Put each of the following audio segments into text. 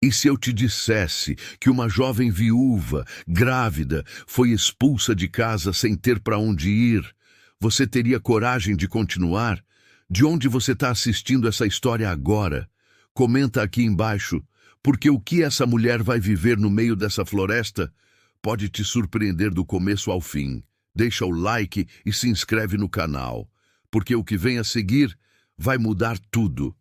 E se eu te dissesse que uma jovem viúva, grávida, foi expulsa de casa sem ter para onde ir, você teria coragem de continuar? De onde você está assistindo essa história agora? Comenta aqui embaixo, porque o que essa mulher vai viver no meio dessa floresta pode te surpreender do começo ao fim. Deixa o like e se inscreve no canal, porque o que vem a seguir vai mudar tudo.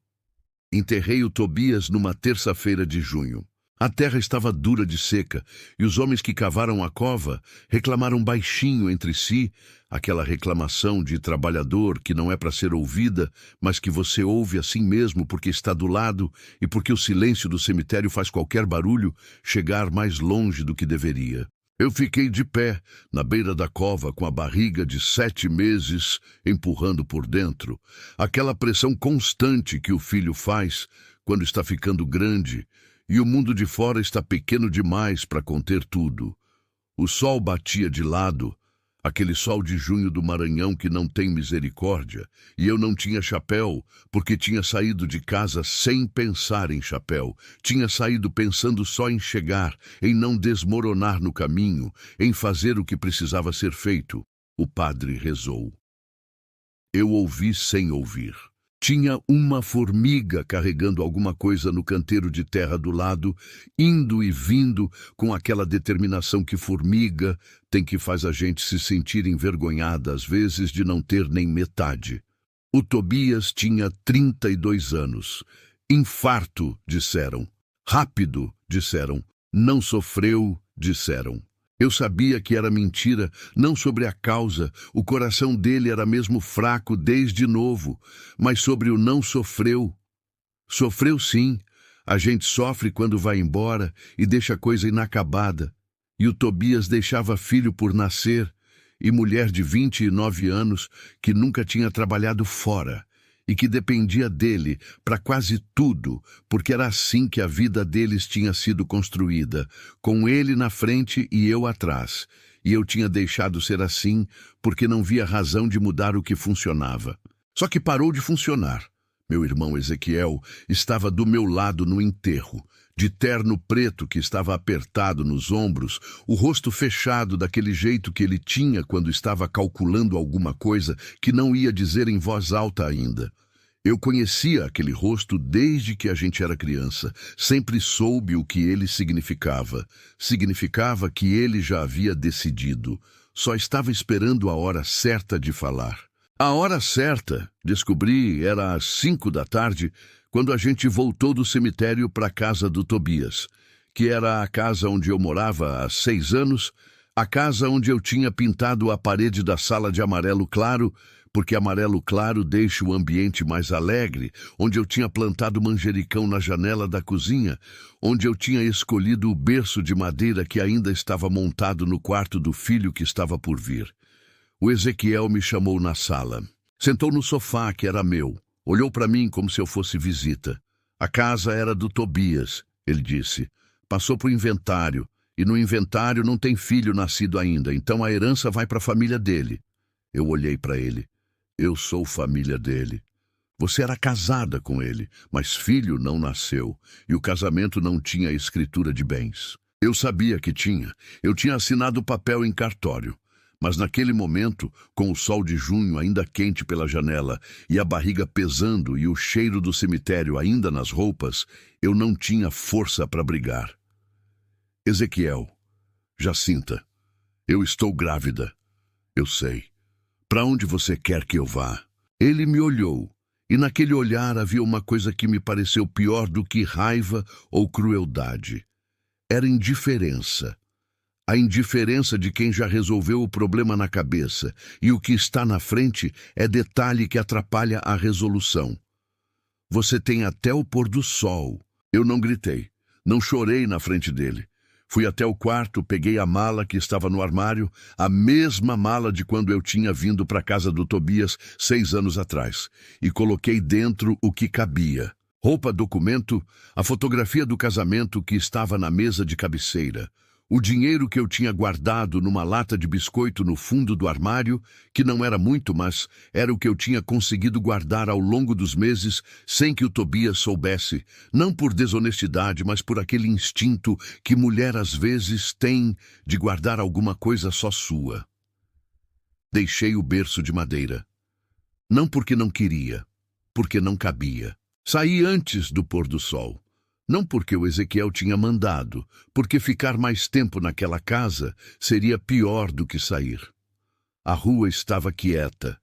Enterrei o Tobias numa terça-feira de junho. A terra estava dura de seca, e os homens que cavaram a cova reclamaram baixinho entre si, aquela reclamação de trabalhador que não é para ser ouvida, mas que você ouve assim mesmo porque está do lado e porque o silêncio do cemitério faz qualquer barulho chegar mais longe do que deveria. Eu fiquei de pé, na beira da cova, com a barriga de 7 meses empurrando por dentro. Aquela pressão constante que o filho faz quando está ficando grande e o mundo de fora está pequeno demais para conter tudo. O sol batia de lado, aquele sol de junho do Maranhão que não tem misericórdia, e eu não tinha chapéu, porque tinha saído de casa sem pensar em chapéu. Tinha saído pensando só em chegar, em não desmoronar no caminho, em fazer o que precisava ser feito. O padre rezou. Eu ouvi sem ouvir. Tinha uma formiga carregando alguma coisa no canteiro de terra do lado, indo e vindo com aquela determinação que formiga tem, que faz a gente se sentir envergonhada às vezes de não ter nem metade. O Tobias tinha 32 anos. Infarto, disseram. Rápido, disseram. Não sofreu, disseram. Eu sabia que era mentira, não sobre a causa, o coração dele era mesmo fraco desde novo, mas sobre o não sofreu. Sofreu sim, a gente sofre quando vai embora e deixa a coisa inacabada. E o Tobias deixava filho por nascer, e mulher de 29 anos que nunca tinha trabalhado fora, e que dependia dele para quase tudo, porque era assim que a vida deles tinha sido construída, com ele na frente e eu atrás. E eu tinha deixado ser assim porque não via razão de mudar o que funcionava. Só que parou de funcionar. Meu irmão Ezequiel estava do meu lado no enterro, de terno preto que estava apertado nos ombros, o rosto fechado daquele jeito que ele tinha quando estava calculando alguma coisa que não ia dizer em voz alta ainda. Eu conhecia aquele rosto desde que a gente era criança, sempre soube o que ele significava. Significava que ele já havia decidido, só estava esperando a hora certa de falar. A hora certa, descobri, era às 5 da tarde, quando a gente voltou do cemitério para a casa do Tobias, que era a casa onde eu morava há 6 anos, a casa onde eu tinha pintado a parede da sala de amarelo claro, porque amarelo claro deixa o ambiente mais alegre, onde eu tinha plantado manjericão na janela da cozinha, onde eu tinha escolhido o berço de madeira que ainda estava montado no quarto do filho que estava por vir. O Ezequiel me chamou na sala. Sentou no sofá, que era meu. Olhou para mim como se eu fosse visita. A casa era do Tobias, ele disse. Passou para o inventário, e no inventário não tem filho nascido ainda, então a herança vai para a família dele. Eu olhei para ele. Eu sou família dele. Você era casada com ele, mas filho não nasceu, e o casamento não tinha escritura de bens. Eu sabia que tinha. Eu tinha assinado o papel em cartório. Mas naquele momento, com o sol de junho ainda quente pela janela e a barriga pesando e o cheiro do cemitério ainda nas roupas, eu não tinha força para brigar. Ezequiel, Jacinta, eu estou grávida. Eu sei. Para onde você quer que eu vá? Ele me olhou, e naquele olhar havia uma coisa que me pareceu pior do que raiva ou crueldade. Era indiferença. A indiferença de quem já resolveu o problema na cabeça, e o que está na frente é detalhe que atrapalha a resolução. Você tem até o pôr do sol. Eu não gritei, não chorei na frente dele. Fui até o quarto, peguei a mala que estava no armário, a mesma mala de quando eu tinha vindo para a casa do Tobias 6 anos atrás, e coloquei dentro o que cabia. Roupa, documento, a fotografia do casamento que estava na mesa de cabeceira, O dinheiro que eu tinha guardado numa lata de biscoito no fundo do armário, que não era muito, mas era o que eu tinha conseguido guardar ao longo dos meses sem que o Tobias soubesse, não por desonestidade, mas por aquele instinto que mulher às vezes tem de guardar alguma coisa só sua. Deixei o berço de madeira. Não porque não queria, porque não cabia. Saí antes do pôr do sol. Não porque o Ezequiel tinha mandado, porque ficar mais tempo naquela casa seria pior do que sair. A rua estava quieta.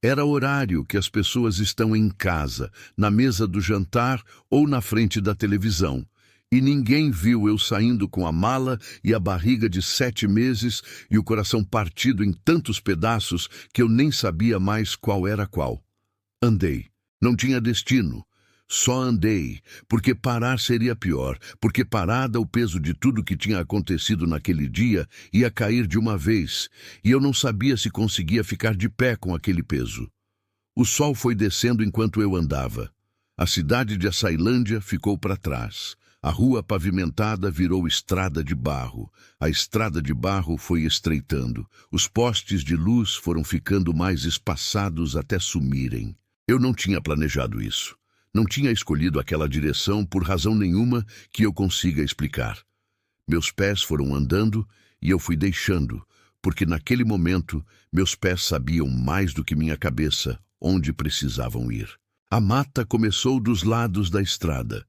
Era horário que as pessoas estão em casa, na mesa do jantar ou na frente da televisão. E ninguém viu eu saindo com a mala e a barriga de 7 meses e o coração partido em tantos pedaços que eu nem sabia mais qual era qual. Andei. Não tinha destino. Só andei, porque parar seria pior, porque parada o peso de tudo que tinha acontecido naquele dia ia cair de uma vez, e eu não sabia se conseguia ficar de pé com aquele peso. O sol foi descendo enquanto eu andava. A cidade de Açailândia ficou para trás. A rua pavimentada virou estrada de barro. A estrada de barro foi estreitando. Os postes de luz foram ficando mais espaçados até sumirem. Eu não tinha planejado isso. Não tinha escolhido aquela direção por razão nenhuma que eu consiga explicar. Meus pés foram andando e eu fui deixando, porque naquele momento meus pés sabiam mais do que minha cabeça onde precisavam ir. A mata começou dos lados da estrada.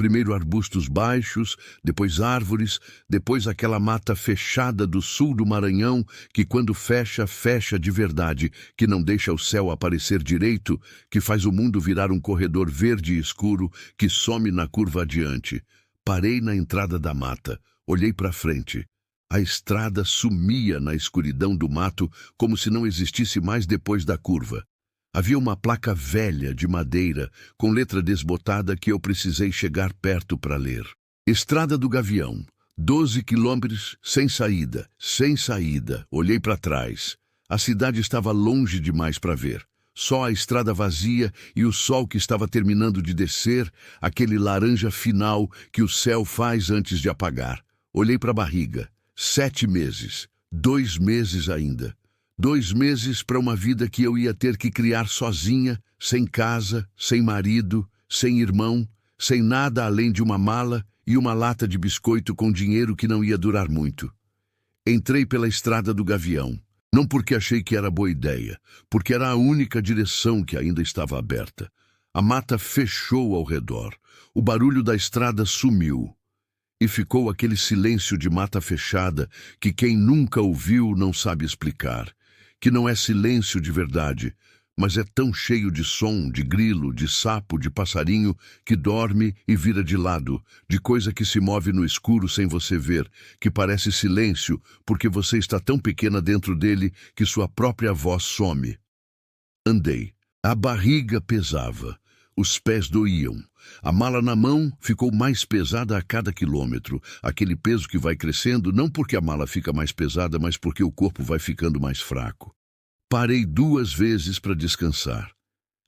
Primeiro arbustos baixos, depois árvores, depois aquela mata fechada do sul do Maranhão, que quando fecha, fecha de verdade, que não deixa o céu aparecer direito, que faz o mundo virar um corredor verde e escuro, que some na curva adiante. Parei na entrada da mata, olhei para frente. A estrada sumia na escuridão do mato, como se não existisse mais depois da curva. Havia uma placa velha de madeira, com letra desbotada que eu precisei chegar perto para ler. Estrada do Gavião, 12 quilômetros, sem saída, sem saída. Olhei para trás. A cidade estava longe demais para ver. Só a estrada vazia e o sol que estava terminando de descer, aquele laranja final que o céu faz antes de apagar. Olhei para a barriga. 7 meses. 2 meses ainda. 2 meses para uma vida que eu ia ter que criar sozinha, sem casa, sem marido, sem irmão, sem nada além de uma mala e uma lata de biscoito com dinheiro que não ia durar muito. Entrei pela estrada do Gavião, não porque achei que era boa ideia, porque era a única direção que ainda estava aberta. A mata fechou ao redor, o barulho da estrada sumiu. E ficou aquele silêncio de mata fechada que quem nunca ouviu não sabe explicar. Que não é silêncio de verdade, mas é tão cheio de som, de grilo, de sapo, de passarinho, que dorme e vira de lado, de coisa que se move no escuro sem você ver, que parece silêncio porque você está tão pequena dentro dele que sua própria voz some. Andei. A barriga pesava. Os pés doíam. A mala na mão ficou mais pesada a cada quilômetro. Aquele peso que vai crescendo, não porque a mala fica mais pesada, mas porque o corpo vai ficando mais fraco. Parei 2 vezes para descansar.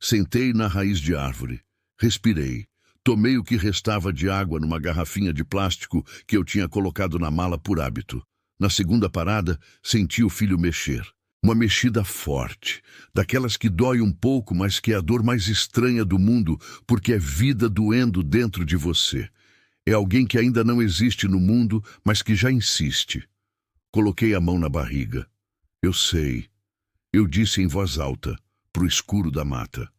Sentei na raiz de árvore. Respirei. Tomei o que restava de água numa garrafinha de plástico que eu tinha colocado na mala por hábito. Na segunda parada, senti o filho mexer. Uma mexida forte, daquelas que dói um pouco, mas que é a dor mais estranha do mundo, porque é vida doendo dentro de você. É alguém que ainda não existe no mundo, mas que já insiste. Coloquei a mão na barriga. Eu sei. Eu disse em voz alta, pro escuro da mata.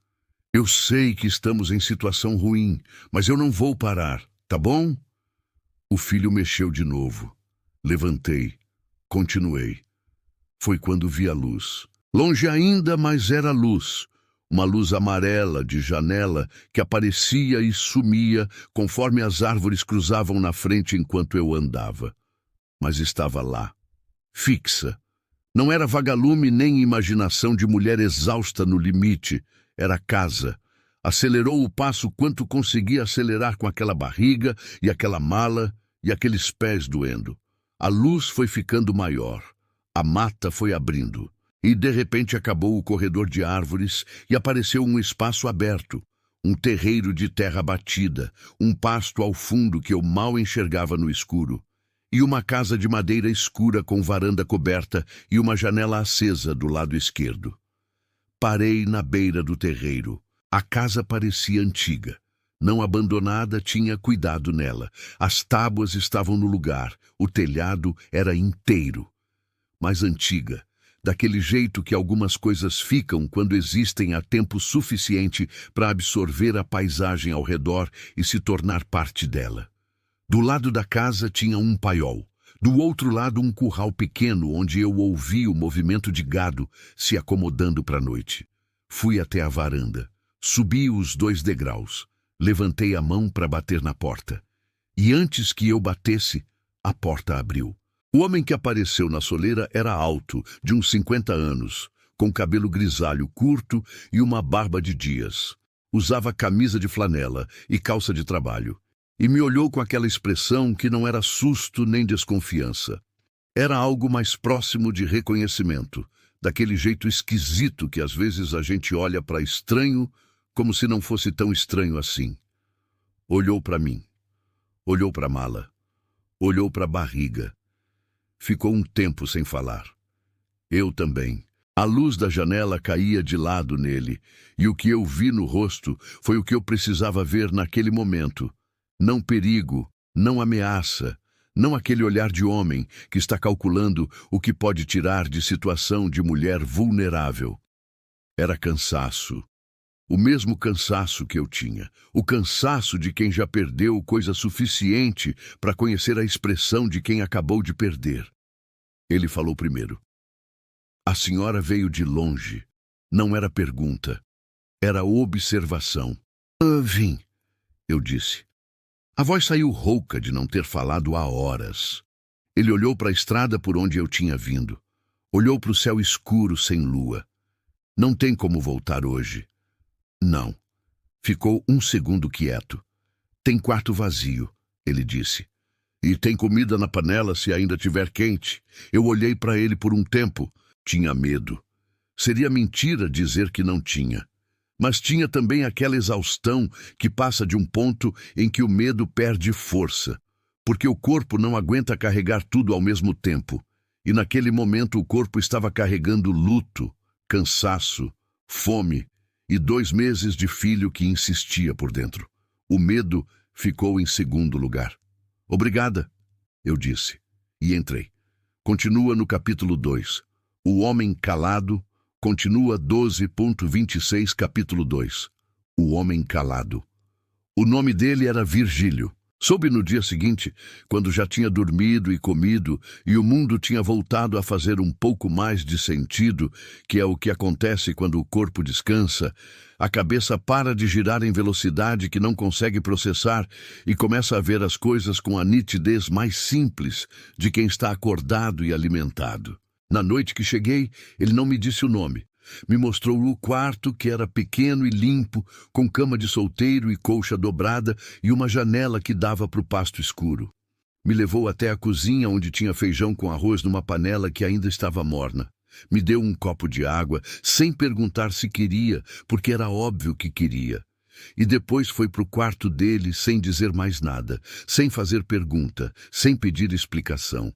Eu sei que estamos em situação ruim, mas eu não vou parar, tá bom? O filho mexeu de novo. Levantei. Continuei. Foi quando vi a luz. Longe ainda, mas era luz. Uma luz amarela de janela que aparecia e sumia conforme as árvores cruzavam na frente enquanto eu andava. Mas estava lá, fixa. Não era vagalume nem imaginação de mulher exausta no limite. Era casa. Acelerou o passo quanto conseguia acelerar com aquela barriga e aquela mala e aqueles pés doendo. A luz foi ficando maior. A mata foi abrindo, e de repente acabou o corredor de árvores e apareceu um espaço aberto, um terreiro de terra batida, um pasto ao fundo que eu mal enxergava no escuro. e uma casa de madeira escura com varanda coberta e uma janela acesa do lado esquerdo. Parei na beira do terreiro. A casa parecia antiga. Não abandonada, tinha cuidado nela. As tábuas estavam no lugar, o telhado era inteiro. Mas antiga, daquele jeito que algumas coisas ficam quando existem há tempo suficiente para absorver a paisagem ao redor e se tornar parte dela. Do lado da casa tinha um paiol. Do outro lado, um curral pequeno onde eu ouvi o movimento de gado se acomodando para a noite. Fui até a varanda. Subi os 2 degraus. Levantei a mão para bater na porta. E antes que eu batesse, a porta abriu. O homem que apareceu na soleira era alto, de uns 50 anos, com cabelo grisalho curto e uma barba de dias. Usava camisa de flanela e calça de trabalho. E me olhou com aquela expressão que não era susto nem desconfiança. Era algo mais próximo de reconhecimento, daquele jeito esquisito que às vezes a gente olha para estranho como se não fosse tão estranho assim. Olhou para mim, olhou para a mala, olhou para a barriga. Ficou um tempo sem falar. Eu também. A luz da janela caía de lado nele, e o que eu vi no rosto foi o que eu precisava ver naquele momento. Não perigo, não ameaça, não aquele olhar de homem que está calculando o que pode tirar de situação de mulher vulnerável. Era cansaço. O mesmo cansaço que eu tinha. O cansaço de quem já perdeu coisa suficiente para conhecer a expressão de quem acabou de perder. Ele falou primeiro. A senhora veio de longe. Não era pergunta. Era observação. Vim, eu disse. A voz saiu rouca de não ter falado há horas. Ele olhou para a estrada por onde eu tinha vindo. Olhou para o céu escuro sem lua. Não tem como voltar hoje. Não. Ficou um segundo quieto. Tem quarto vazio, ele disse. E tem comida na panela se ainda tiver quente. Eu olhei para ele por um tempo. Tinha medo. Seria mentira dizer que não tinha. Mas tinha também aquela exaustão que passa de um ponto em que o medo perde força, porque o corpo não aguenta carregar tudo ao mesmo tempo. E naquele momento o corpo estava carregando luto, cansaço, fome e 2 meses de filho que insistia por dentro. O medo ficou em segundo lugar. Obrigada, eu disse, e entrei. Continua no capítulo 2. O homem calado. Continua 12.26, capítulo 2. O homem calado. O nome dele era Virgílio. Soube no dia seguinte, quando já tinha dormido e comido, e o mundo tinha voltado a fazer um pouco mais de sentido, que é o que acontece quando o corpo descansa, a cabeça para de girar em velocidade que não consegue processar e começa a ver as coisas com a nitidez mais simples de quem está acordado e alimentado. Na noite que cheguei, ele não me disse o nome. Me mostrou o quarto, que era pequeno e limpo, com cama de solteiro e colcha dobrada e uma janela que dava para o pasto escuro. Me levou até a cozinha, onde tinha feijão com arroz numa panela que ainda estava morna. Me deu um copo de água, sem perguntar se queria, porque era óbvio que queria. E depois foi para o quarto dele sem dizer mais nada, sem fazer pergunta, sem pedir explicação.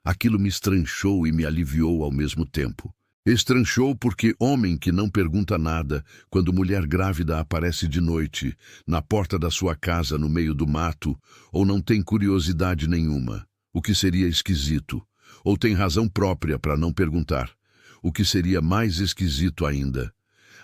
Aquilo me estranchou e me aliviou ao mesmo tempo. Estranchou porque homem que não pergunta nada, quando mulher grávida aparece de noite, na porta da sua casa no meio do mato, ou não tem curiosidade nenhuma, o que seria esquisito, ou tem razão própria para não perguntar, o que seria mais esquisito ainda.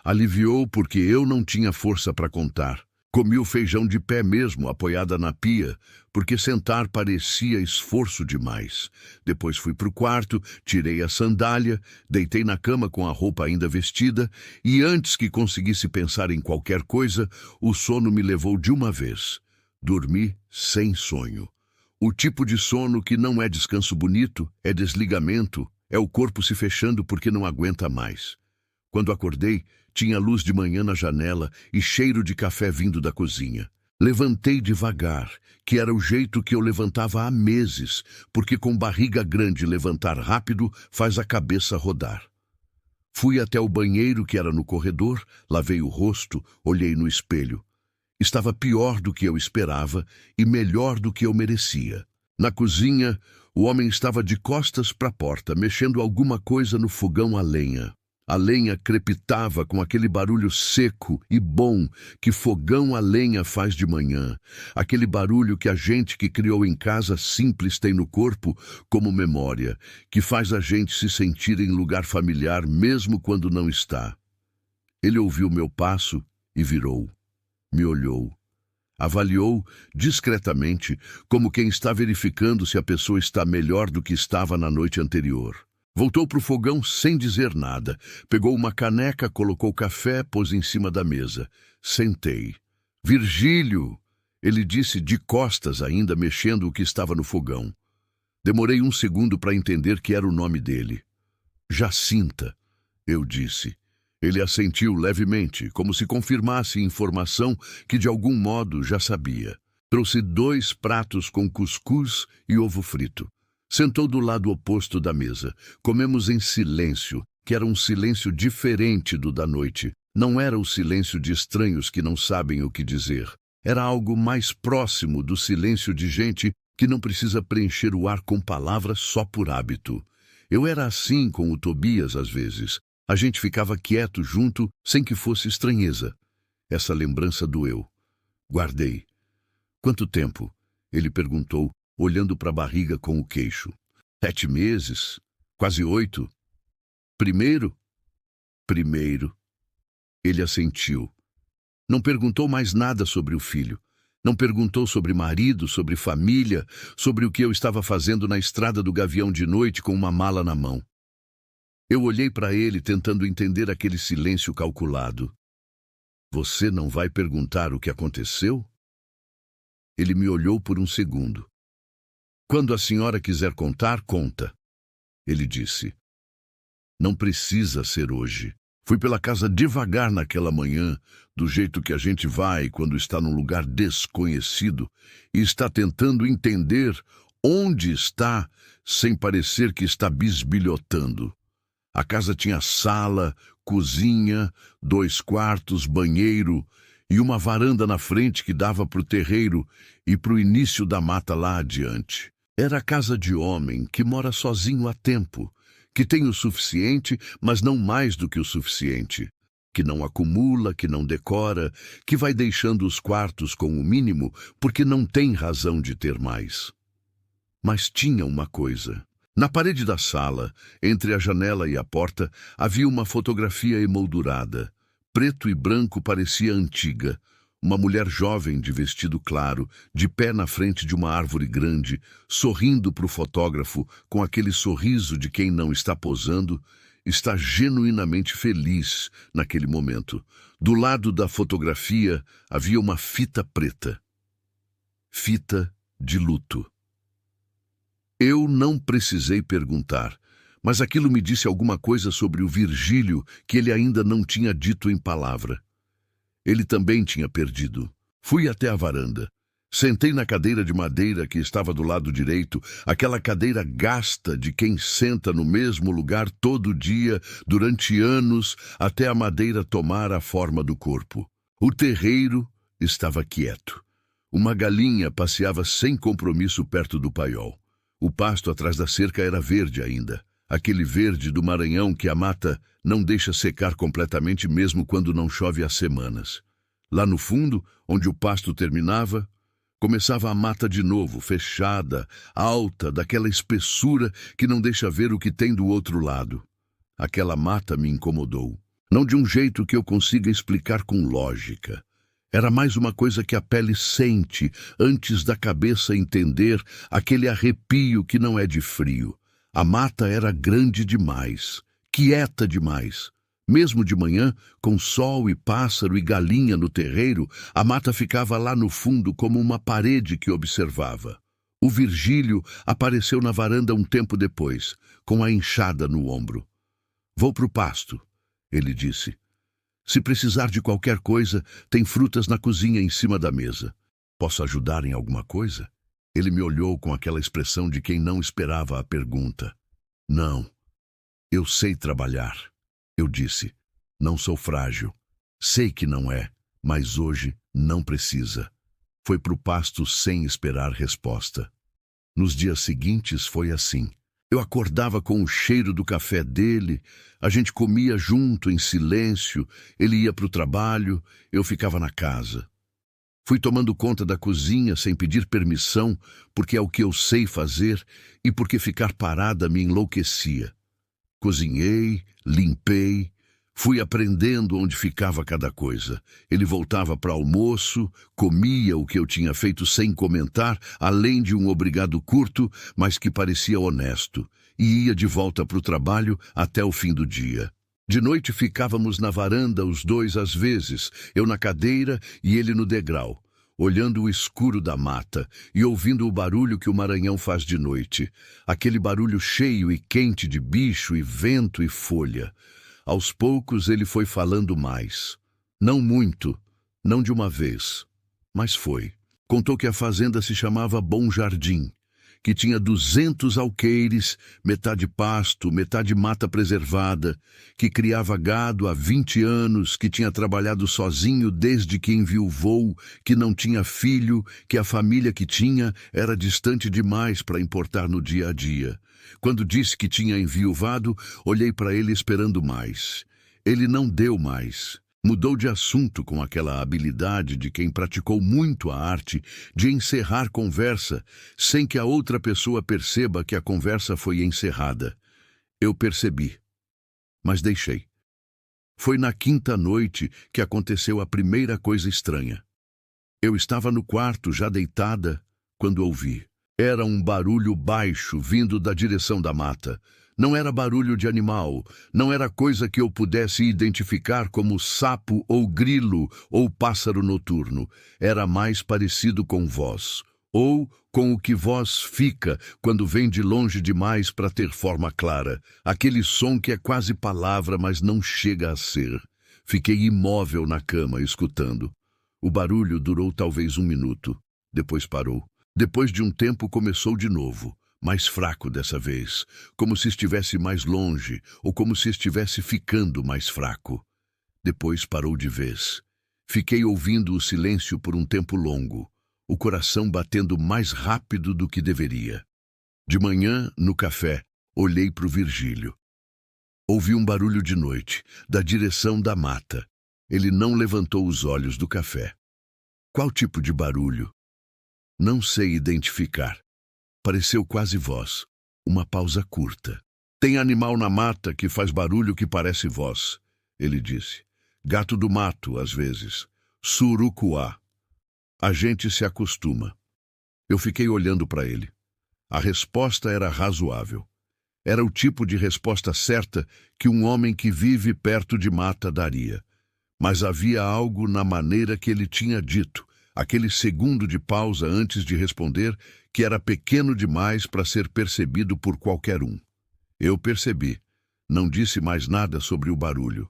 Aliviou porque eu não tinha força para contar. Comi o feijão de pé mesmo, apoiada na pia, porque sentar parecia esforço demais. Depois fui para o quarto, tirei a sandália, deitei na cama com a roupa ainda vestida, e antes que conseguisse pensar em qualquer coisa, o sono me levou de uma vez. Dormi sem sonho. O tipo de sono que não é descanso bonito, é desligamento, é o corpo se fechando porque não aguenta mais. Quando acordei, tinha luz de manhã na janela e cheiro de café vindo da cozinha. Levantei devagar, que era o jeito que eu levantava há meses, porque com barriga grande levantar rápido faz a cabeça rodar. Fui até o banheiro que era no corredor, lavei o rosto, olhei no espelho. Estava pior do que eu esperava e melhor do que eu merecia. Na cozinha, o homem estava de costas para a porta, mexendo alguma coisa no fogão a lenha. A lenha crepitava com aquele barulho seco e bom que fogão a lenha faz de manhã. Aquele barulho que a gente que criou em casa simples tem no corpo como memória, que faz a gente se sentir em lugar familiar mesmo quando não está. Ele ouviu meu passo e virou. Me olhou. Avaliou discretamente, como quem está verificando se a pessoa está melhor do que estava na noite anterior. Voltou para o fogão sem dizer nada. Pegou uma caneca, colocou café, pôs em cima da mesa. Sentei. Virgílio! Ele disse de costas ainda, mexendo o que estava no fogão. Demorei um segundo para entender que era o nome dele. Jacinta, eu disse. Ele assentiu levemente, como se confirmasse informação que de algum modo já sabia. Trouxe 2 pratos com cuscuz e ovo frito. Sentou do lado oposto da mesa. Comemos em silêncio, que era um silêncio diferente do da noite. Não era o silêncio de estranhos que não sabem o que dizer. Era algo mais próximo do silêncio de gente que não precisa preencher o ar com palavras só por hábito. Eu era assim com o Tobias às vezes. A gente ficava quieto junto, sem que fosse estranheza. Essa lembrança doeu. Guardei. Quanto tempo? Ele perguntou, olhando para a barriga com o queixo. 7 meses? Quase 8. Primeiro? Primeiro. Ele assentiu. Não perguntou mais nada sobre o filho. Não perguntou sobre marido, sobre família, sobre o que eu estava fazendo na estrada do Gavião de noite com uma mala na mão. Eu olhei para ele, tentando entender aquele silêncio calculado. Você não vai perguntar o que aconteceu? Ele me olhou por um segundo. Quando a senhora quiser contar, conta. Ele disse. Não precisa ser hoje. Fui pela casa devagar naquela manhã, do jeito que a gente vai quando está num lugar desconhecido e está tentando entender onde está, sem parecer que está bisbilhotando. A casa tinha sala, cozinha, 2 quartos, banheiro e uma varanda na frente que dava para o terreiro e para o início da mata lá adiante. Era a casa de homem que mora sozinho há tempo, que tem o suficiente, mas não mais do que o suficiente, que não acumula, que não decora, que vai deixando os quartos com o mínimo porque não tem razão de ter mais. Mas tinha uma coisa. Na parede da sala, entre a janela e a porta, havia uma fotografia emoldurada. Preto e branco, parecia antiga. Uma mulher jovem de vestido claro, de pé na frente de uma árvore grande, sorrindo para o fotógrafo com aquele sorriso de quem não está posando, está genuinamente feliz naquele momento. Do lado da fotografia havia uma fita preta. Fita de luto. Eu não precisei perguntar, mas aquilo me disse alguma coisa sobre o Virgílio que ele ainda não tinha dito em palavra. Ele também tinha perdido. Fui até a varanda. Sentei na cadeira de madeira que estava do lado direito, aquela cadeira gasta de quem senta no mesmo lugar todo dia, durante anos, até a madeira tomar a forma do corpo. O terreiro estava quieto. Uma galinha passeava sem compromisso perto do paiol. O pasto atrás da cerca era verde ainda. Aquele verde do Maranhão que a mata não deixa secar completamente mesmo quando não chove há semanas. Lá no fundo, onde o pasto terminava, começava a mata de novo, fechada, alta, daquela espessura que não deixa ver o que tem do outro lado. Aquela mata me incomodou. Não de um jeito que eu consiga explicar com lógica. Era mais uma coisa que a pele sente antes da cabeça entender, aquele arrepio que não é de frio. A mata era grande demais, quieta demais. Mesmo de manhã, com sol e pássaro e galinha no terreiro, a mata ficava lá no fundo como uma parede que observava. O Virgílio apareceu na varanda um tempo depois, com a enxada no ombro. Vou pro pasto, ele disse. Se precisar de qualquer coisa, tem frutas na cozinha em cima da mesa. Posso ajudar em alguma coisa? Ele me olhou com aquela expressão de quem não esperava a pergunta. Não, eu sei trabalhar. Eu disse, não sou frágil. Sei que não é, mas hoje não precisa. Foi pro pasto sem esperar resposta. Nos dias seguintes foi assim. Eu acordava com o cheiro do café dele, a gente comia junto em silêncio, ele ia para o trabalho, eu ficava na casa. Fui tomando conta da cozinha sem pedir permissão, porque é o que eu sei fazer e porque ficar parada me enlouquecia. Cozinhei, limpei, fui aprendendo onde ficava cada coisa. Ele voltava para almoço, comia o que eu tinha feito sem comentar, além de um obrigado curto, mas que parecia honesto, e ia de volta para o trabalho até o fim do dia. De noite ficávamos na varanda os dois às vezes, eu na cadeira e ele no degrau, olhando o escuro da mata e ouvindo o barulho que o Maranhão faz de noite, aquele barulho cheio e quente de bicho e vento e folha. Aos poucos ele foi falando mais. Não muito, não de uma vez, mas foi. Contou que a fazenda se chamava Bom Jardim, que tinha 200 alqueires, metade pasto, metade mata preservada, que criava gado há 20 anos, que tinha trabalhado sozinho desde que enviuvou, que não tinha filho, que a família que tinha era distante demais para importar no dia a dia. Quando disse que tinha enviuvado, olhei para ele esperando mais. Ele não deu mais. Mudou de assunto com aquela habilidade de quem praticou muito a arte de encerrar conversa sem que a outra pessoa perceba que a conversa foi encerrada. Eu percebi, mas deixei. Foi na quinta noite que aconteceu a primeira coisa estranha. Eu estava no quarto, já deitada, quando ouvi. Era um barulho baixo vindo da direção da mata. Não era barulho de animal, não era coisa que eu pudesse identificar como sapo ou grilo ou pássaro noturno. Era mais parecido com voz, ou com o que voz fica quando vem de longe demais para ter forma clara. Aquele som que é quase palavra, mas não chega a ser. Fiquei imóvel na cama, escutando. O barulho durou talvez 1 minuto. Depois parou. Depois de um tempo começou de novo. Mais fraco dessa vez, como se estivesse mais longe, ou como se estivesse ficando mais fraco. Depois parou de vez. Fiquei ouvindo o silêncio por um tempo longo, o coração batendo mais rápido do que deveria. De manhã, no café, olhei para o Virgílio. Ouvi um barulho de noite, da direção da mata. Ele não levantou os olhos do café. Qual tipo de barulho? Não sei identificar. Pareceu quase voz. Uma pausa curta. Tem animal na mata que faz barulho que parece voz, ele disse. Gato do mato, às vezes. Surucuá. A gente se acostuma. Eu fiquei olhando para ele. A resposta era razoável. Era o tipo de resposta certa que um homem que vive perto de mata daria. Mas havia algo na maneira que ele tinha dito, aquele segundo de pausa antes de responder, que era pequeno demais para ser percebido por qualquer um. Eu percebi. Não disse mais nada sobre o barulho.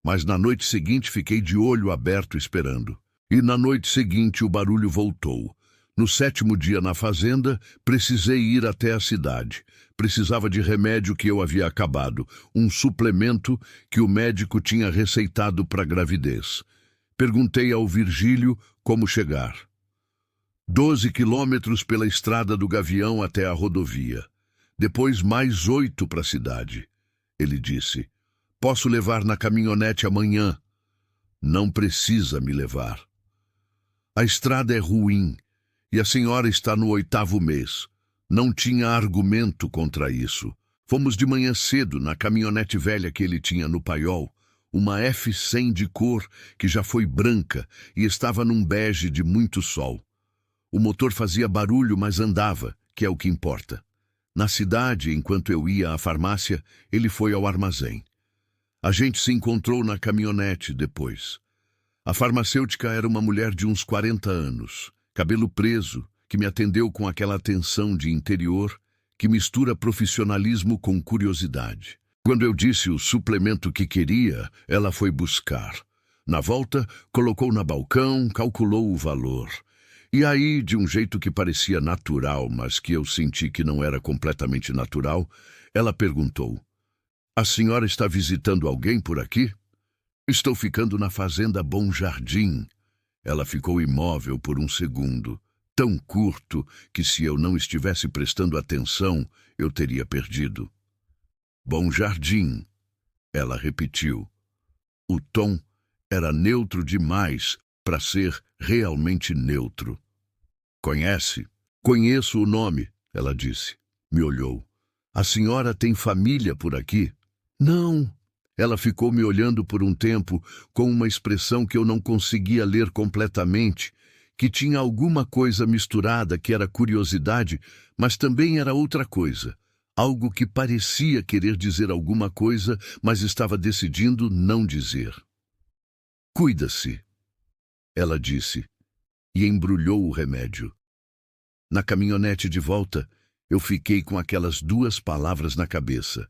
Mas na noite seguinte fiquei de olho aberto esperando. E na noite seguinte o barulho voltou. No 7º dia na fazenda, precisei ir até a cidade. Precisava de remédio que eu havia acabado, um suplemento que o médico tinha receitado para gravidez. Perguntei ao Virgílio como chegar. 12 quilômetros pela estrada do Gavião até a rodovia. Depois mais 8 para a cidade. Ele disse, posso levar na caminhonete amanhã. Não precisa me levar. A estrada é ruim e a senhora está no 8º mês. Não tinha argumento contra isso. Fomos de manhã cedo na caminhonete velha que ele tinha no paiol, uma F100 de cor que já foi branca e estava num bege de muito sol. O motor fazia barulho, mas andava, que é o que importa. Na cidade, enquanto eu ia à farmácia, ele foi ao armazém. A gente se encontrou na caminhonete depois. A farmacêutica era uma mulher de uns 40 anos, cabelo preso, que me atendeu com aquela atenção de interior que mistura profissionalismo com curiosidade. Quando eu disse o suplemento que queria, ela foi buscar. Na volta, colocou na balcão, calculou o valor. E aí, de um jeito que parecia natural, mas que eu senti que não era completamente natural, ela perguntou, a senhora está visitando alguém por aqui? Estou ficando na fazenda Bom Jardim. Ela ficou imóvel por um segundo. tão curto que, se eu não estivesse prestando atenção, eu teria perdido. Bom jardim, ela repetiu. O tom era neutro demais para ser realmente neutro. Conhece? Conheço o nome, ela disse. Me olhou. A senhora tem família por aqui? Não. Ela ficou me olhando por um tempo com uma expressão que eu não conseguia ler completamente, que tinha alguma coisa misturada que era curiosidade, mas também era outra coisa. Algo que parecia querer dizer alguma coisa, mas estava decidindo não dizer. Cuida-se, ela disse, e embrulhou o remédio. Na caminhonete de volta, eu fiquei com aquelas duas palavras na cabeça.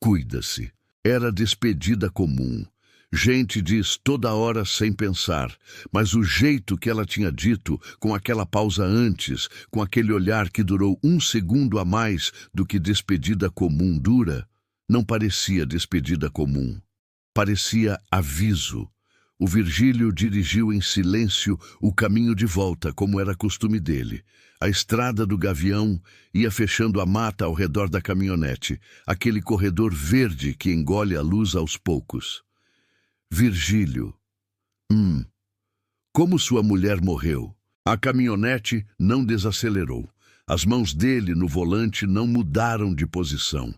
Cuida-se. Era despedida comum. Gente diz toda hora sem pensar, mas o jeito que ela tinha dito, com aquela pausa antes, com aquele olhar que durou 1 segundo a mais do que despedida comum dura, não parecia despedida comum. Parecia aviso. O Virgílio dirigiu em silêncio o caminho de volta, como era costume dele. A estrada do Gavião ia fechando a mata ao redor da caminhonete, aquele corredor verde que engole a luz aos poucos. Virgílio. Como sua mulher morreu? A caminhonete não desacelerou. As mãos dele no volante não mudaram de posição.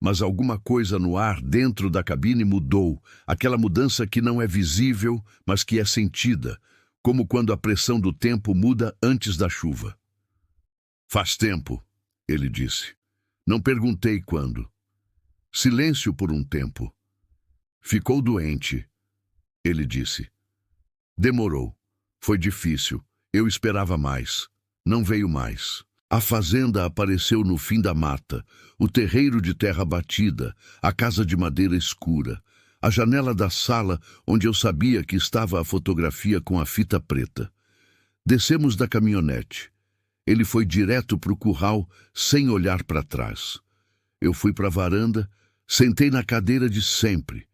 Mas alguma coisa no ar dentro da cabine mudou, aquela mudança que não é visível, mas que é sentida, como quando a pressão do tempo muda antes da chuva. Faz tempo, ele disse. Não perguntei quando. Silêncio por um tempo. Ficou doente, ele disse. Demorou. Foi difícil. Eu esperava mais. Não veio mais. A fazenda apareceu no fim da mata, o terreiro de terra batida, a casa de madeira escura, a janela da sala onde eu sabia que estava a fotografia com a fita preta. Descemos da caminhonete. Ele foi direto para o curral, sem olhar para trás. Eu fui para a varanda, sentei na cadeira de sempre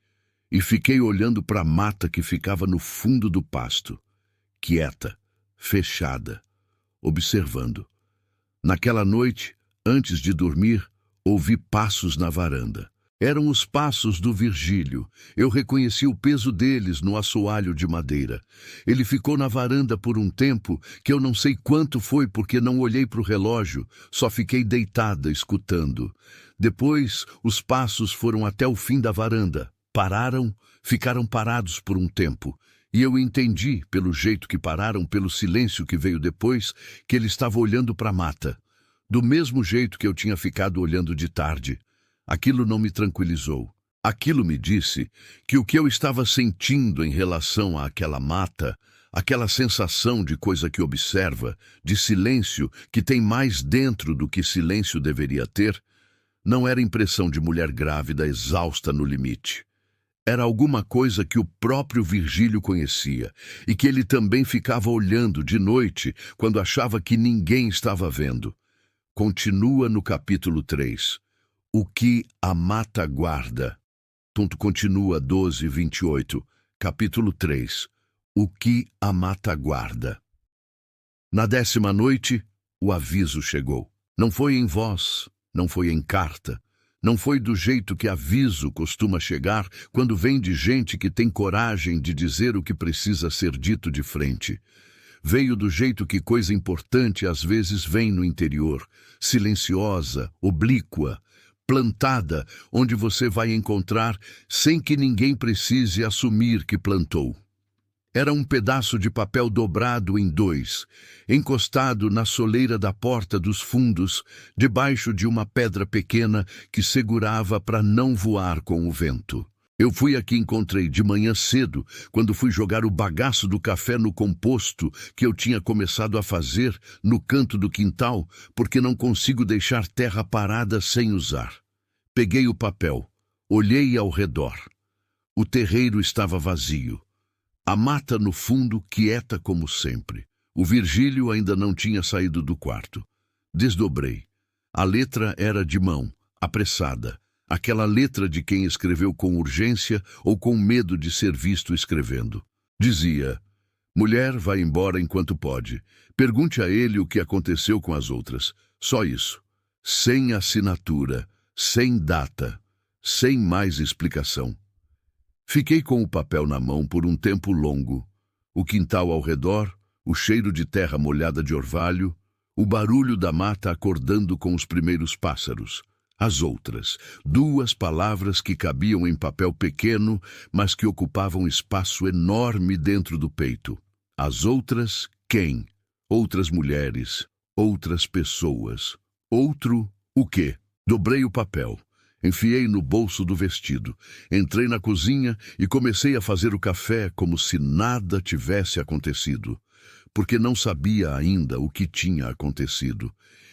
e fiquei olhando para a mata que ficava no fundo do pasto, quieta, fechada, observando. Naquela noite, antes de dormir, ouvi passos na varanda. Eram os passos do Virgílio. Eu reconheci o peso deles no assoalho de madeira. Ele ficou na varanda por um tempo, que eu não sei quanto foi porque não olhei para o relógio, só fiquei deitada, escutando. Depois, os passos foram até o fim da varanda. Pararam, ficaram parados por um tempo. E eu entendi, pelo jeito que pararam, pelo silêncio que veio depois, que ele estava olhando para a mata. Do mesmo jeito que eu tinha ficado olhando de tarde. Aquilo não me tranquilizou. Aquilo me disse que o que eu estava sentindo em relação àquela mata, aquela sensação de coisa que observa, de silêncio que tem mais dentro do que silêncio deveria ter, não era impressão de mulher grávida exausta no limite. Era alguma coisa que o próprio Virgílio conhecia e que ele também ficava olhando de noite quando achava que ninguém estava vendo. Continua no capítulo 3. O que a mata guarda. Continua 12:28. Capítulo 3. O que a mata guarda. Na 10ª noite, o aviso chegou. Não foi em voz, não foi em carta. Não foi do jeito que aviso costuma chegar quando vem de gente que tem coragem de dizer o que precisa ser dito de frente. Veio do jeito que coisa importante às vezes vem no interior, silenciosa, oblíqua, plantada, onde você vai encontrar sem que ninguém precise assumir que plantou. Era um pedaço de papel dobrado em 2, encostado na soleira da porta dos fundos, debaixo de uma pedra pequena que segurava para não voar com o vento. Eu fui a que encontrei de manhã cedo, quando fui jogar o bagaço do café no composto que eu tinha começado a fazer no canto do quintal, porque não consigo deixar terra parada sem usar. Peguei o papel, olhei ao redor. O terreiro estava vazio. A mata no fundo, quieta como sempre. O Virgílio ainda não tinha saído do quarto. Desdobrei. A letra era de mão, apressada. Aquela letra de quem escreveu com urgência ou com medo de ser visto escrevendo. Dizia: Mulher, vai embora enquanto pode. Pergunte a ele o que aconteceu com as outras. Só isso. Sem assinatura, sem data, sem mais explicação. Fiquei com o papel na mão por um tempo longo. O quintal ao redor, o cheiro de terra molhada de orvalho, o barulho da mata acordando com os primeiros pássaros. As outras, 2 palavras que cabiam em papel pequeno, mas que ocupavam espaço enorme dentro do peito. As outras, quem? Outras mulheres, outras pessoas. Outro, o quê? Dobrei o papel. Enfiei no bolso do vestido, entrei na cozinha e comecei a fazer o café como se nada tivesse acontecido, porque não sabia ainda o que tinha acontecido,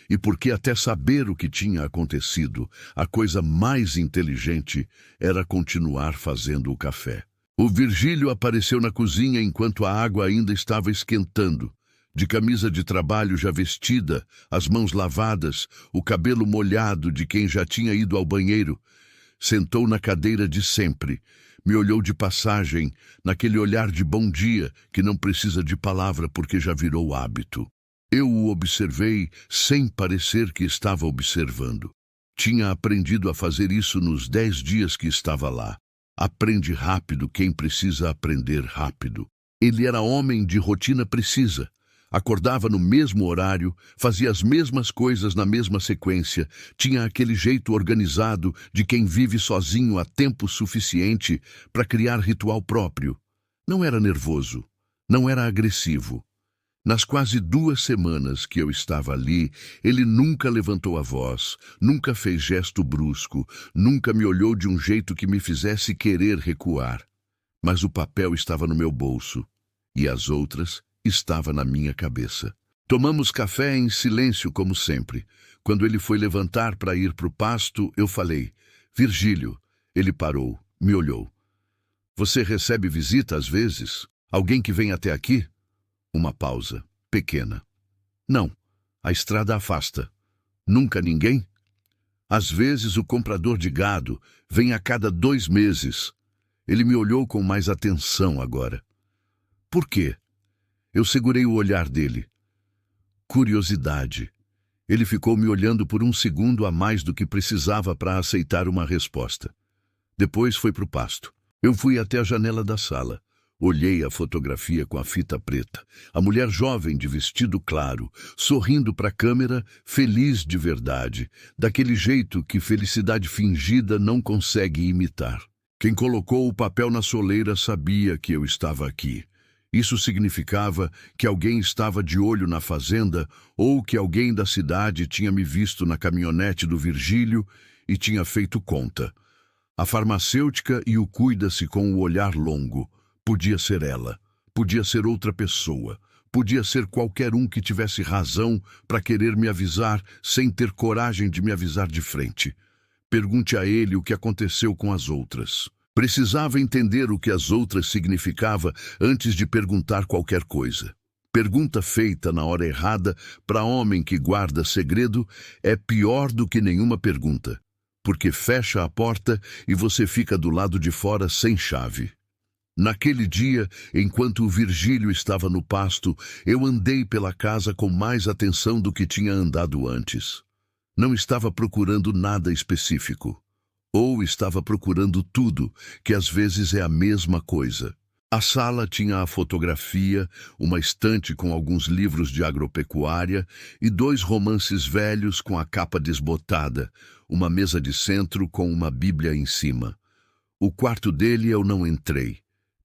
e porque até saber o que tinha acontecido, a coisa mais inteligente era continuar fazendo o café. O Virgílio apareceu na cozinha enquanto a água ainda estava esquentando. De camisa de trabalho já vestida, as mãos lavadas, o cabelo molhado de quem já tinha ido ao banheiro. Sentou na cadeira de sempre, me olhou de passagem, naquele olhar de bom dia que não precisa de palavra porque já virou hábito. Eu o observei sem parecer que estava observando. Tinha aprendido a fazer isso nos 10 dias que estava lá. Aprende rápido quem precisa aprender rápido. Ele era homem de rotina precisa. Acordava no mesmo horário, fazia as mesmas coisas na mesma sequência, tinha aquele jeito organizado de quem vive sozinho há tempo suficiente para criar ritual próprio. Não era nervoso, não era agressivo. Nas quase 2 semanas que eu estava ali, ele nunca levantou a voz, nunca fez gesto brusco, nunca me olhou de um jeito que me fizesse querer recuar. Mas o papel estava no meu bolso, e as outras estava na minha cabeça. Tomamos café em silêncio, como sempre. Quando ele foi levantar para ir para o pasto, eu falei, Virgílio. Ele parou, me olhou. Você recebe visita às vezes? Alguém que vem até aqui? Uma pausa, pequena. Não, a estrada afasta. Nunca ninguém? Às vezes o comprador de gado vem a cada 2 meses. Ele me olhou com mais atenção agora. Por quê? Eu segurei o olhar dele. Curiosidade. Ele ficou me olhando por um segundo a mais do que precisava para aceitar uma resposta. Depois foi para o pasto. Eu fui até a janela da sala. Olhei a fotografia com a fita preta. A mulher jovem de vestido claro, sorrindo para a câmera, feliz de verdade, daquele jeito que felicidade fingida não consegue imitar. Quem colocou o papel na soleira sabia que eu estava aqui. Isso significava que alguém estava de olho na fazenda ou que alguém da cidade tinha me visto na caminhonete do Virgílio e tinha feito conta. A farmacêutica e o cuida-se com o olhar longo. Podia ser ela, podia ser outra pessoa, podia ser qualquer um que tivesse razão para querer me avisar sem ter coragem de me avisar de frente. Pergunte a ele o que aconteceu com as outras. Precisava entender o que as outras significava antes de perguntar qualquer coisa. Pergunta feita na hora errada para homem que guarda segredo é pior do que nenhuma pergunta, porque fecha a porta e você fica do lado de fora sem chave. Naquele dia, enquanto o Virgílio estava no pasto, eu andei pela casa com mais atenção do que tinha andado antes. Não estava procurando nada específico. Ou estava procurando tudo, que às vezes é a mesma coisa. A sala tinha a fotografia, uma estante com alguns livros de agropecuária e 2 romances velhos com a capa desbotada, uma mesa de centro com uma Bíblia em cima. O quarto dele eu não entrei.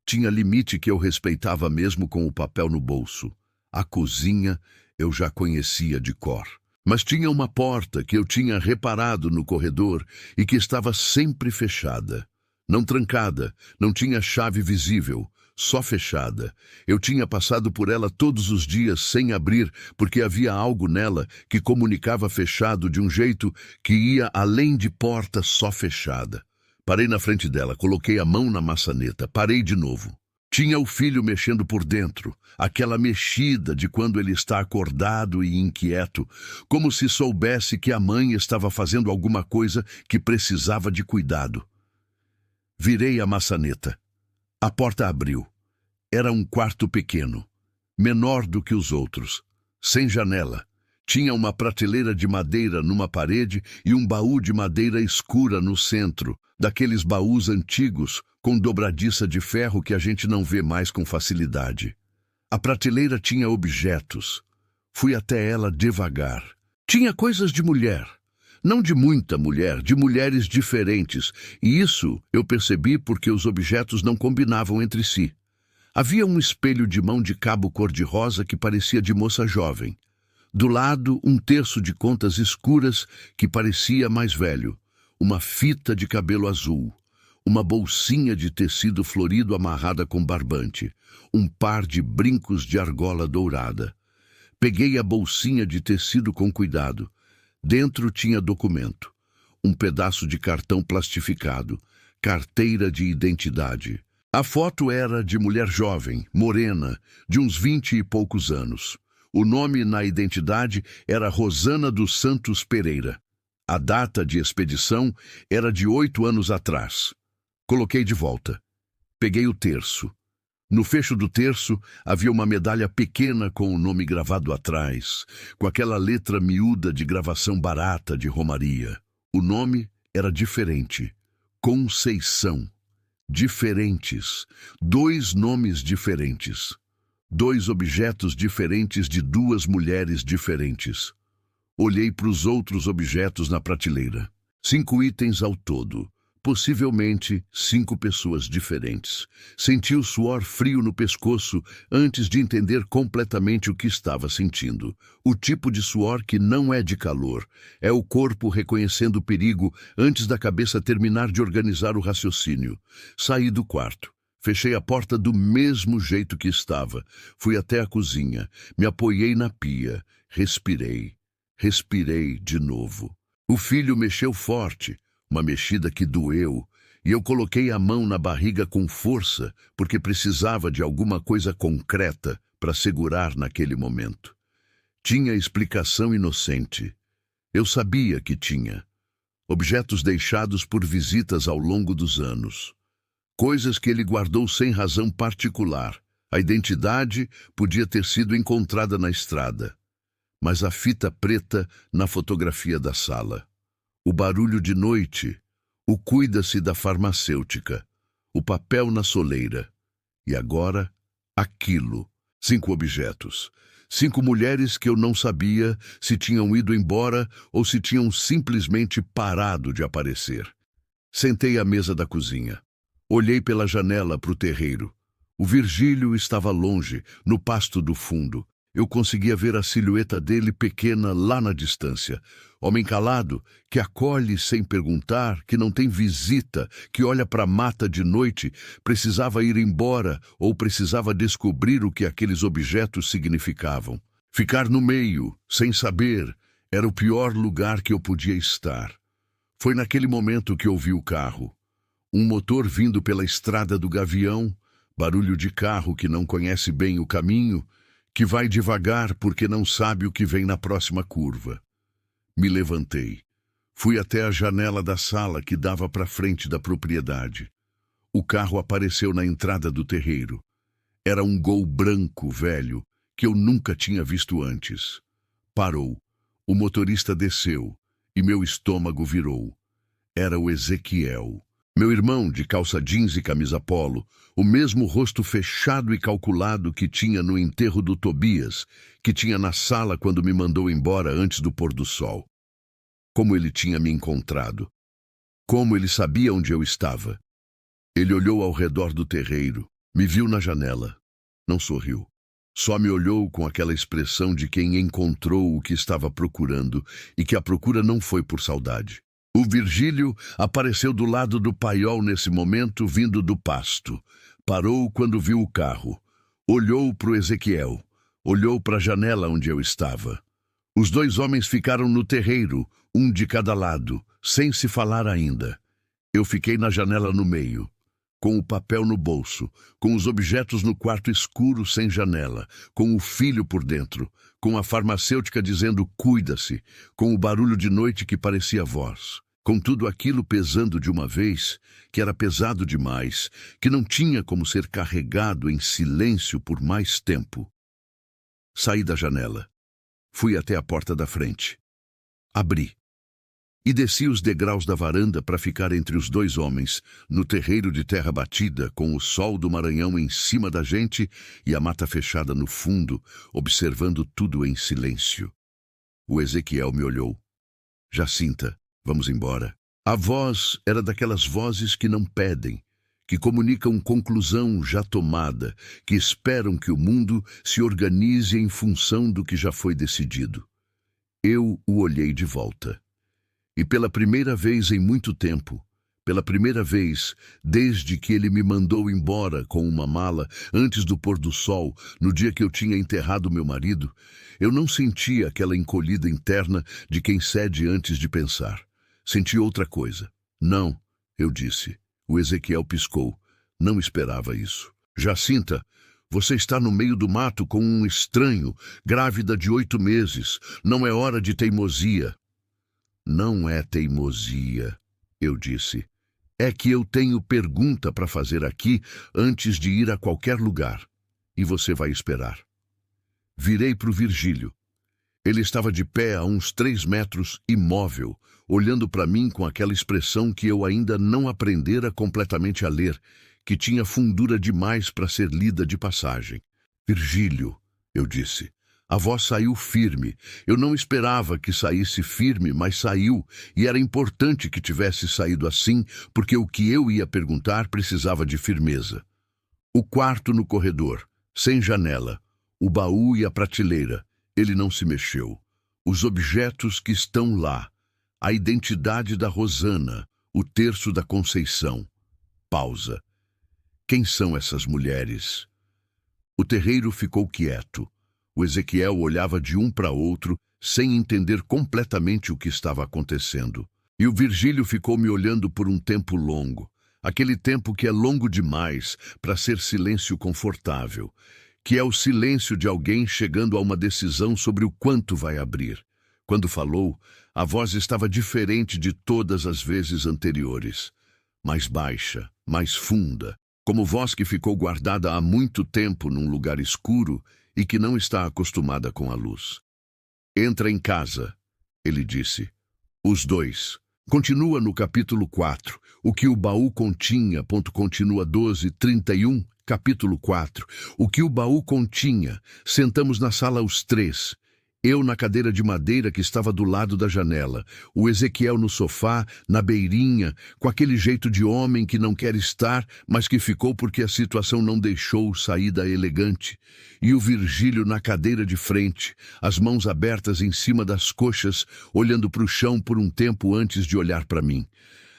Tinha limite que eu respeitava mesmo com o papel no bolso. A cozinha eu já conhecia de cor. Mas tinha uma porta que eu tinha reparado no corredor e que estava sempre fechada. Não trancada, não tinha chave visível, só fechada. Eu tinha passado por ela todos os dias sem abrir, porque havia algo nela que comunicava fechado de um jeito que ia além de porta só fechada. Parei na frente dela, coloquei a mão na maçaneta, parei de novo. Tinha o filho mexendo por dentro, aquela mexida de quando ele está acordado e inquieto, como se soubesse que a mãe estava fazendo alguma coisa que precisava de cuidado. Virei a maçaneta. A porta abriu. Era um quarto pequeno, menor do que os outros, sem janela. Tinha uma prateleira de madeira numa parede e um baú de madeira escura no centro, daqueles baús antigos com dobradiça de ferro que a gente não vê mais com facilidade. A prateleira tinha objetos. Fui até ela devagar. Tinha coisas de mulher. Não de muita mulher, de mulheres diferentes, e isso eu percebi porque os objetos não combinavam entre si. Havia um espelho de mão de cabo cor-de-rosa que parecia de moça jovem. Do lado, um terço de contas escuras que parecia mais velho, uma fita de cabelo azul, uma bolsinha de tecido florido amarrada com barbante, um par de brincos de argola dourada. Peguei a bolsinha de tecido com cuidado. Dentro tinha documento, um pedaço de cartão plastificado, carteira de identidade. A foto era de mulher jovem, morena, de uns 20 e poucos anos. O nome na identidade era Rosana dos Santos Pereira. A data de expedição era de 8 anos atrás. Coloquei de volta. Peguei o terço. No fecho do terço havia uma medalha pequena com o nome gravado atrás, com aquela letra miúda de gravação barata de romaria. O nome era diferente. Conceição. Diferentes. 2 nomes diferentes. 2 objetos diferentes de 2 mulheres diferentes. Olhei para os outros objetos na prateleira. 5 itens ao todo. Possivelmente 5 pessoas diferentes. Senti o suor frio no pescoço antes de entender completamente o que estava sentindo. O tipo de suor que não é de calor. É o corpo reconhecendo o perigo antes da cabeça terminar de organizar o raciocínio. Saí do quarto. Fechei a porta do mesmo jeito que estava. Fui até a cozinha. Me apoiei na pia. Respirei. Respirei de novo. O filho mexeu forte. Uma mexida que doeu, e eu coloquei a mão na barriga com força, porque precisava de alguma coisa concreta para segurar naquele momento. Tinha explicação inocente. Eu sabia que tinha. Objetos deixados por visitas ao longo dos anos. Coisas que ele guardou sem razão particular. A identidade podia ter sido encontrada na estrada. Mas a fita preta na fotografia da sala. O barulho de noite, o cuida-se da farmacêutica, o papel na soleira. E agora, aquilo. 5 objetos. 5 mulheres que eu não sabia se tinham ido embora ou se tinham simplesmente parado de aparecer. Sentei à mesa da cozinha. Olhei pela janela para o terreiro. O Virgílio estava longe, no pasto do fundo. Eu conseguia ver a silhueta dele pequena lá na distância. Homem calado, que acolhe sem perguntar, que não tem visita, que olha para a mata de noite, precisava ir embora ou precisava descobrir o que aqueles objetos significavam. Ficar no meio, sem saber, era o pior lugar que eu podia estar. Foi naquele momento que ouvi o carro. Um motor vindo pela estrada do Gavião, barulho de carro que não conhece bem o caminho, que vai devagar porque não sabe o que vem na próxima curva. Me levantei. Fui até a janela da sala que dava para frente da propriedade. O carro apareceu na entrada do terreiro. Era um Gol branco velho que eu nunca tinha visto antes. Parou. O motorista desceu e meu estômago virou. Era o Ezequiel. Meu irmão, de calça jeans e camisa polo, o mesmo rosto fechado e calculado que tinha no enterro do Tobias, que tinha na sala quando me mandou embora antes do pôr do sol. Como ele tinha me encontrado. Como ele sabia onde eu estava. Ele olhou ao redor do terreiro, me viu na janela. Não sorriu. Só me olhou com aquela expressão de quem encontrou o que estava procurando e que a procura não foi por saudade. O Virgílio apareceu do lado do paiol nesse momento, vindo do pasto. Parou quando viu o carro. Olhou para o Ezequiel. Olhou para a janela onde eu estava. Os 2 homens ficaram no terreiro, um de cada lado, sem se falar ainda. Eu fiquei na janela no meio, com o papel no bolso, com os objetos no quarto escuro sem janela, com o filho por dentro, com a farmacêutica dizendo cuida-se, com o barulho de noite que parecia voz. com tudo aquilo pesando de uma vez, que era pesado demais, que não tinha como ser carregado em silêncio por mais tempo. Saí da janela. Fui até a porta da frente. Abri. E desci os degraus da varanda para ficar entre os dois homens, no terreiro de terra batida, com o sol do Maranhão em cima da gente e a mata fechada no fundo, observando tudo em silêncio. O Ezequiel me olhou. Jacinta, vamos embora. A voz era daquelas vozes que não pedem, que comunicam conclusão já tomada, que esperam que o mundo se organize em função do que já foi decidido. Eu o olhei de volta. E pela primeira vez em muito tempo, pela primeira vez desde que ele me mandou embora com uma mala antes do pôr do sol, no dia que eu tinha enterrado meu marido, eu não senti aquela encolhida interna de quem cede antes de pensar. Senti outra coisa. Não, eu disse. O Ezequiel piscou. Não esperava isso. Jacinta, você está no meio do mato com um estranho, grávida de 8 meses. Não é hora de teimosia. Não é teimosia, eu disse. É que eu tenho pergunta para fazer aqui antes de ir a qualquer lugar. E você vai esperar. Virei para o Virgílio. Ele estava de pé a uns 3 metros, imóvel, olhando para mim com aquela expressão que eu ainda não aprendera completamente a ler, que tinha fundura demais para ser lida de passagem. Virgílio, eu disse. A voz saiu firme. Eu não esperava que saísse firme, mas saiu, e era importante que tivesse saído assim, porque o que eu ia perguntar precisava de firmeza. O quarto no corredor, sem janela, o baú e a prateleira. Ele não se mexeu. Os objetos que estão lá, a identidade da Rosana, o terço da Conceição. Pausa. Quem são essas mulheres? O terreiro ficou quieto. O Ezequiel olhava de um para outro, sem entender completamente o que estava acontecendo. E o Virgílio ficou me olhando por um tempo longo. Aquele tempo que é longo demais para ser silêncio confortável, que é o silêncio de alguém chegando a uma decisão sobre o quanto vai abrir. Quando falou, a voz estava diferente de todas as vezes anteriores. Mais baixa, mais funda, como voz que ficou guardada há muito tempo num lugar escuro e que não está acostumada com a luz. Entra em casa, ele disse. Os dois. Continua no capítulo 4. O que o baú continha. Continua 12:31. Capítulo 4. O que o baú continha. Sentamos na sala os 3. Eu na cadeira de madeira que estava do lado da janela. O Ezequiel no sofá, na beirinha, com aquele jeito de homem que não quer estar, mas que ficou porque a situação não deixou saída elegante. E o Virgílio na cadeira de frente, as mãos abertas em cima das coxas, olhando para o chão por um tempo antes de olhar para mim.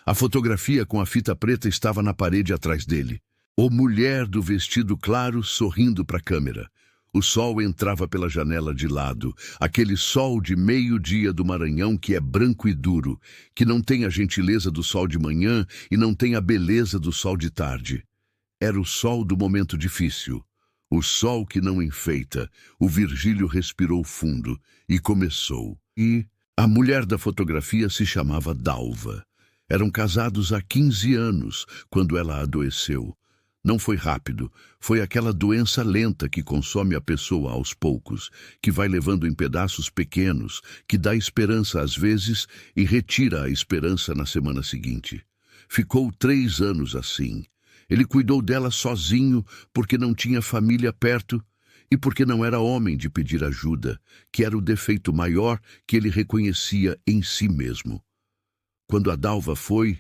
A fotografia com a fita preta estava na parede atrás dele. A mulher do vestido claro sorrindo para a câmera. O sol entrava pela janela de lado, aquele sol de meio-dia do Maranhão que é branco e duro, que não tem a gentileza do sol de manhã e não tem a beleza do sol de tarde. Era o sol do momento difícil, o sol que não enfeita. O Virgílio respirou fundo e começou. E a mulher da fotografia se chamava Dalva. Eram casados há 15 anos, quando ela adoeceu. Não foi rápido, foi aquela doença lenta que consome a pessoa aos poucos, que vai levando em pedaços pequenos, que dá esperança às vezes e retira a esperança na semana seguinte. Ficou 3 anos assim. Ele cuidou dela sozinho porque não tinha família perto e porque não era homem de pedir ajuda, que era o defeito maior que ele reconhecia em si mesmo. Quando a Dalva foi,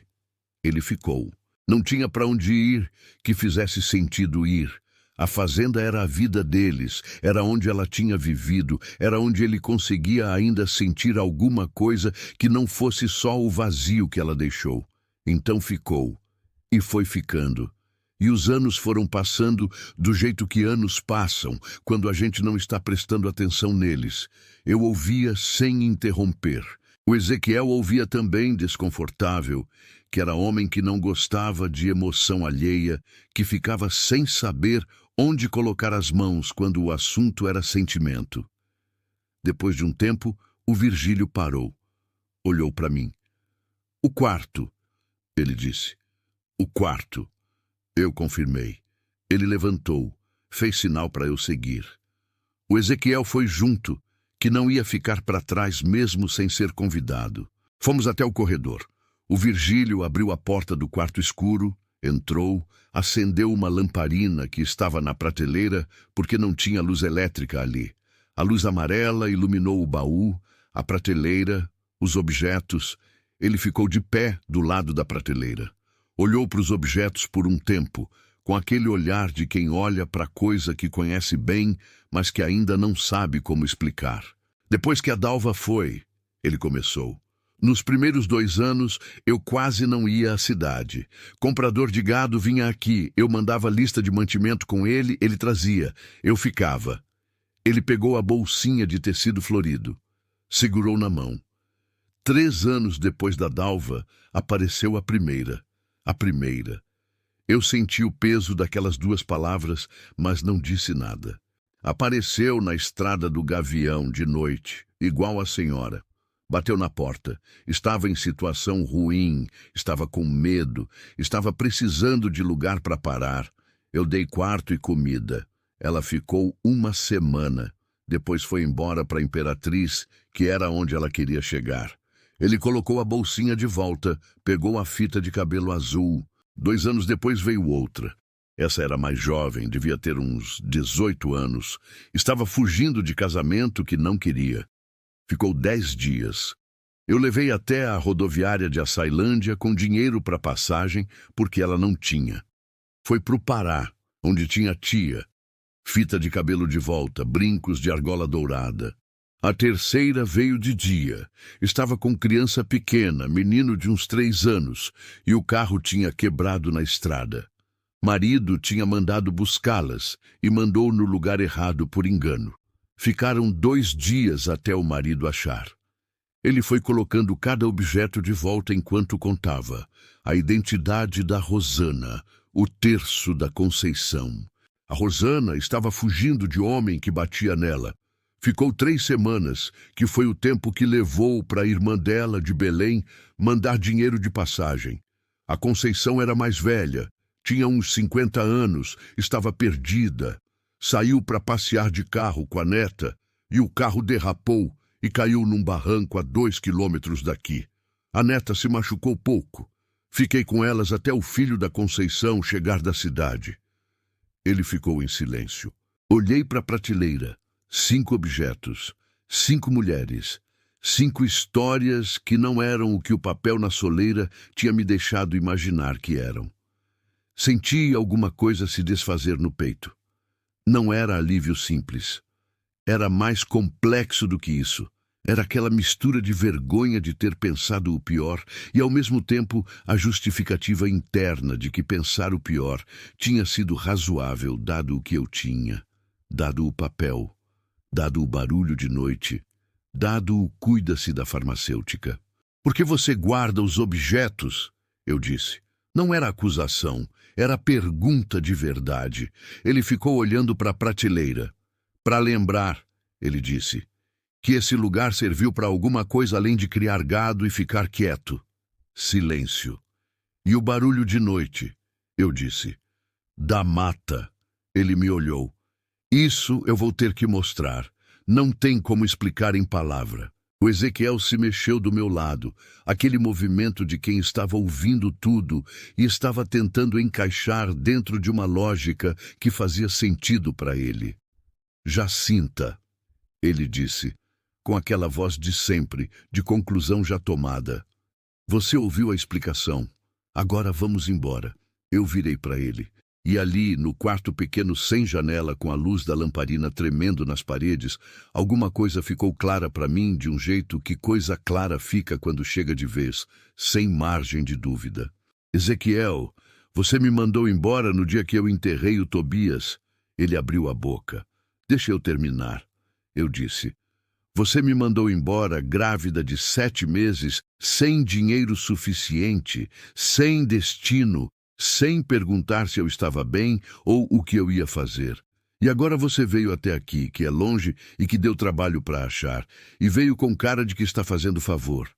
ele ficou. Não tinha para onde ir que fizesse sentido ir. A fazenda era a vida deles, era onde ela tinha vivido, era onde ele conseguia ainda sentir alguma coisa que não fosse só o vazio que ela deixou. Então ficou, e foi ficando. E os anos foram passando do jeito que anos passam, quando a gente não está prestando atenção neles. Eu ouvia sem interromper. O Ezequiel ouvia também desconfortável, que era homem que não gostava de emoção alheia, que ficava sem saber onde colocar as mãos quando o assunto era sentimento. Depois de um tempo, o Virgílio parou. Olhou para mim. O quarto, ele disse. O quarto. Eu confirmei. Ele levantou, fez sinal para eu seguir. O Ezequiel foi junto, que não ia ficar para trás mesmo sem ser convidado. Fomos até o corredor. O Virgílio abriu a porta do quarto escuro, entrou, acendeu uma lamparina que estava na prateleira porque não tinha luz elétrica ali. A luz amarela iluminou o baú, a prateleira, os objetos. Ele ficou de pé do lado da prateleira. Olhou para os objetos por um tempo, com aquele olhar de quem olha para coisa que conhece bem, mas que ainda não sabe como explicar. Depois que a Dalva foi, ele começou. Nos primeiros 2 anos, eu quase não ia à cidade. Comprador de gado vinha aqui, eu mandava lista de mantimento com ele, ele trazia. Eu ficava. Ele pegou a bolsinha de tecido florido. Segurou na mão. 3 anos depois da Dalva, apareceu a primeira. A primeira. Eu senti o peso daquelas 2 palavras, mas não disse nada. Apareceu na estrada do Gavião de noite, igual a senhora. Bateu na porta. Estava em situação ruim, estava com medo, estava precisando de lugar para parar. Eu dei quarto e comida. Ela ficou 1 semana. Depois foi embora para a Imperatriz, que era onde ela queria chegar. Ele colocou a bolsinha de volta, pegou a fita de cabelo azul. 2 anos depois veio outra. Essa era mais jovem, devia ter uns 18 anos. Estava fugindo de casamento que não queria. Ficou 10 dias. Eu levei até a rodoviária de Açailândia com dinheiro para passagem, porque ela não tinha. Foi para o Pará, onde tinha tia. Fita de cabelo de volta, brincos de argola dourada. A terceira veio de dia. Estava com criança pequena, menino de uns 3 anos, e o carro tinha quebrado na estrada. Marido tinha mandado buscá-las e mandou no lugar errado por engano. Ficaram 2 dias até o marido achar. Ele foi colocando cada objeto de volta enquanto contava. A identidade da Rosana, o terço da Conceição. A Rosana estava fugindo de homem que batia nela. Ficou 3 semanas, que foi o tempo que levou para a irmã dela, de Belém, mandar dinheiro de passagem. A Conceição era mais velha, tinha uns 50 anos, estava perdida. Saiu para passear de carro com a neta e o carro derrapou e caiu num barranco a 2 quilômetros daqui. A neta se machucou pouco. Fiquei com elas até o filho da Conceição chegar da cidade. Ele ficou em silêncio. Olhei para a prateleira. 5 objetos, 5 mulheres, 5 histórias que não eram o que o papel na soleira tinha me deixado imaginar que eram. Senti alguma coisa se desfazer no peito. Não era alívio simples. Era mais complexo do que isso. Era aquela mistura de vergonha de ter pensado o pior e, ao mesmo tempo, a justificativa interna de que pensar o pior tinha sido razoável, dado o que eu tinha, dado o papel, dado o barulho de noite, dado o cuida-se da farmacêutica. Por que você guarda os objetos? Eu disse. Não era acusação, era pergunta de verdade. Ele ficou olhando para a prateleira. Para lembrar, ele disse, que esse lugar serviu para alguma coisa além de criar gado e ficar quieto. Silêncio. E o barulho de noite? Eu disse. Da mata. Ele me olhou. Isso eu vou ter que mostrar. Não tem como explicar em palavra. O Ezequiel se mexeu do meu lado, aquele movimento de quem estava ouvindo tudo e estava tentando encaixar dentro de uma lógica que fazia sentido para ele. Jacinta, ele disse, com aquela voz de sempre, de conclusão já tomada. Você ouviu a explicação. Agora vamos embora. Eu virei para ele. E ali, no quarto pequeno sem janela, com a luz da lamparina tremendo nas paredes, alguma coisa ficou clara para mim de um jeito que coisa clara fica quando chega de vez, sem margem de dúvida. Ezequiel, você me mandou embora no dia que eu enterrei o Tobias. Ele abriu a boca. Deixa eu terminar. Eu disse. Você me mandou embora grávida de 7 meses, sem dinheiro suficiente, sem destino, sem perguntar se eu estava bem ou o que eu ia fazer. E agora você veio até aqui, que é longe e que deu trabalho para achar, e veio com cara de que está fazendo favor.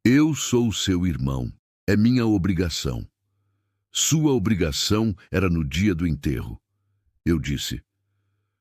Eu sou seu irmão. É minha obrigação. Sua obrigação era no dia do enterro. Eu disse: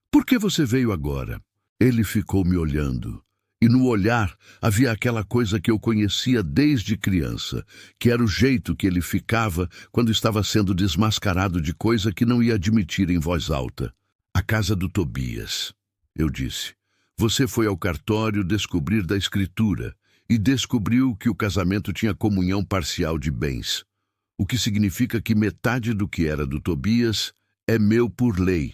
por que você veio agora? Ele ficou me olhando. E no olhar havia aquela coisa que eu conhecia desde criança, que era o jeito que ele ficava quando estava sendo desmascarado de coisa que não ia admitir em voz alta. A casa do Tobias. Eu disse: você foi ao cartório descobrir da escritura e descobriu que o casamento tinha comunhão parcial de bens, o que significa que metade do que era do Tobias é meu por lei,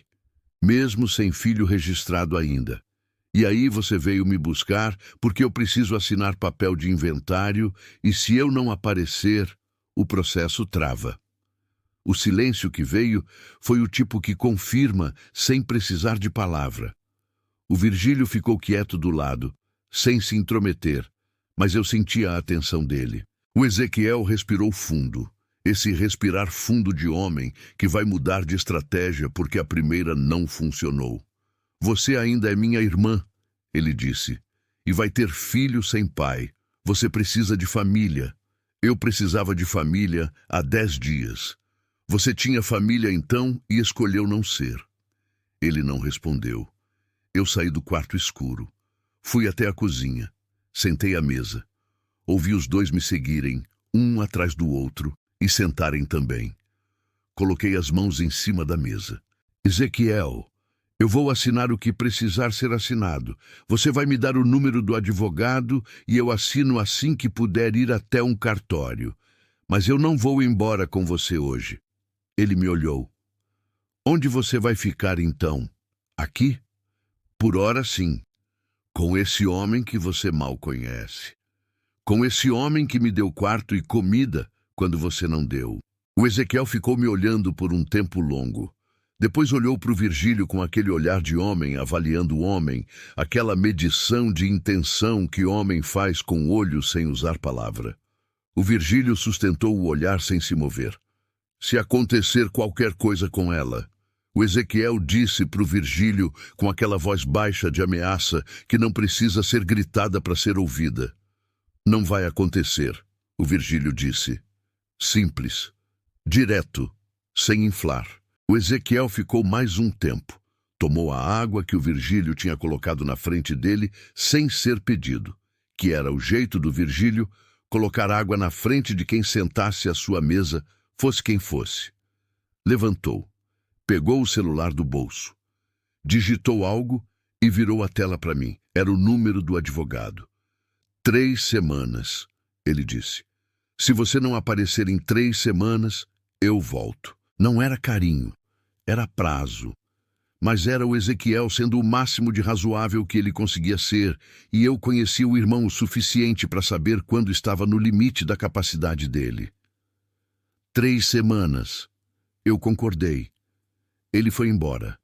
mesmo sem filho registrado ainda. E aí você veio me buscar porque eu preciso assinar papel de inventário e se eu não aparecer, o processo trava. O silêncio que veio foi o tipo que confirma sem precisar de palavra. O Virgílio ficou quieto do lado, sem se intrometer, mas eu sentia a atenção dele. O Ezequiel respirou fundo. Esse respirar fundo de homem que vai mudar de estratégia porque a primeira não funcionou. Você ainda é minha irmã, ele disse, e vai ter filho sem pai. Você precisa de família. Eu precisava de família há 10 dias. Você tinha família então e escolheu não ser. Ele não respondeu. Eu saí do quarto escuro. Fui até a cozinha. Sentei à mesa. Ouvi os dois me seguirem, um atrás do outro, e sentarem também. Coloquei as mãos em cima da mesa. Ezequiel, eu vou assinar o que precisar ser assinado. Você vai me dar o número do advogado e eu assino assim que puder ir até um cartório. Mas eu não vou embora com você hoje. Ele me olhou. Onde você vai ficar então? Aqui? Por ora sim. Com esse homem que você mal conhece. Com esse homem que me deu quarto e comida quando você não deu. O Ezequiel ficou me olhando por um tempo longo. Depois olhou para o Virgílio com aquele olhar de homem avaliando o homem, aquela medição de intenção que homem faz com o olho sem usar palavra. O Virgílio sustentou o olhar sem se mover. Se acontecer qualquer coisa com ela, o Ezequiel disse para o Virgílio com aquela voz baixa de ameaça que não precisa ser gritada para ser ouvida. Não vai acontecer, o Virgílio disse. Simples, direto, sem inflar. O Ezequiel ficou mais um tempo. Tomou a água que o Virgílio tinha colocado na frente dele sem ser pedido, que era o jeito do Virgílio colocar água na frente de quem sentasse à sua mesa, fosse quem fosse. Levantou, pegou o celular do bolso, digitou algo e virou a tela para mim. Era o número do advogado. 3 semanas, ele disse. Se você não aparecer em 3 semanas, eu volto. Não era carinho, era prazo. Mas era o Ezequiel sendo o máximo de razoável que ele conseguia ser, e eu conhecia o irmão o suficiente para saber quando estava no limite da capacidade dele. 3 semanas. Eu concordei. Ele foi embora.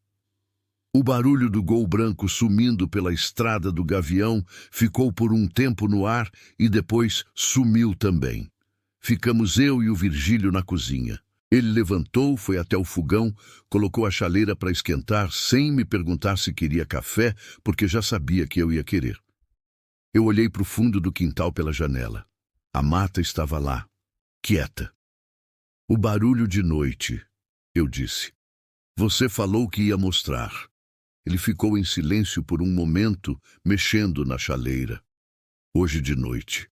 O barulho do Gol branco sumindo pela estrada do Gavião ficou por um tempo no ar e depois sumiu também. Ficamos eu e o Virgílio na cozinha. Ele levantou, foi até o fogão, colocou a chaleira para esquentar sem me perguntar se queria café, porque já sabia que eu ia querer. Eu olhei para o fundo do quintal pela janela. A mata estava lá, quieta. O barulho de noite, eu disse. Você falou que ia mostrar. Ele ficou em silêncio por um momento, mexendo na chaleira. Hoje de noite,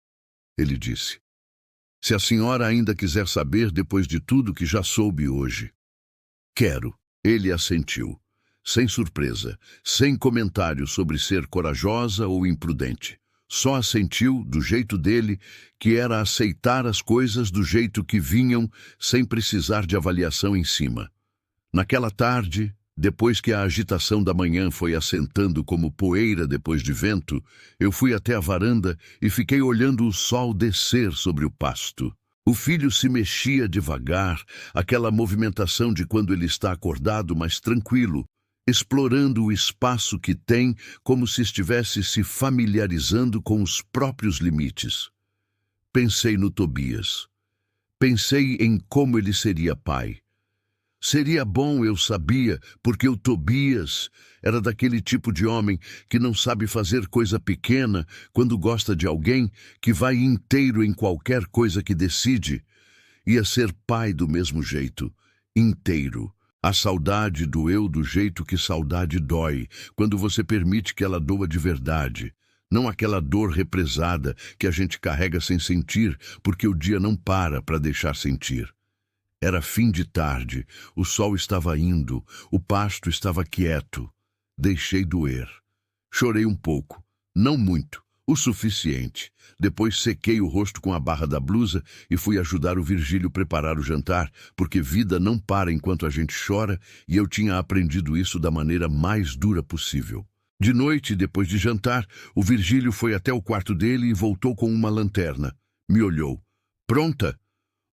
ele disse. Se a senhora ainda quiser saber depois de tudo que já soube hoje. Quero. Ele assentiu, sem surpresa, sem comentário sobre ser corajosa ou imprudente. Só assentiu, do jeito dele, que era aceitar as coisas do jeito que vinham, sem precisar de avaliação em cima. Naquela tarde, depois que a agitação da manhã foi assentando como poeira depois de vento, eu fui até a varanda e fiquei olhando o sol descer sobre o pasto. O filho se mexia devagar, aquela movimentação de quando ele está acordado, mas tranquilo, explorando o espaço que tem como se estivesse se familiarizando com os próprios limites. Pensei no Tobias. Pensei em como ele seria pai. Seria bom, eu sabia, porque o Tobias era daquele tipo de homem que não sabe fazer coisa pequena quando gosta de alguém, que vai inteiro em qualquer coisa que decide. Ia ser pai do mesmo jeito, inteiro. A saudade doeu do jeito que saudade dói, quando você permite que ela doa de verdade. Não aquela dor represada que a gente carrega sem sentir, porque o dia não para deixar sentir. Era fim de tarde, o sol estava indo, o pasto estava quieto. Deixei doer. Chorei um pouco, não muito, o suficiente. Depois sequei o rosto com a barra da blusa e fui ajudar o Virgílio preparar o jantar, porque vida não para enquanto a gente chora, e eu tinha aprendido isso da maneira mais dura possível. De noite, depois de jantar, o Virgílio foi até o quarto dele e voltou com uma lanterna. Me olhou. Pronta?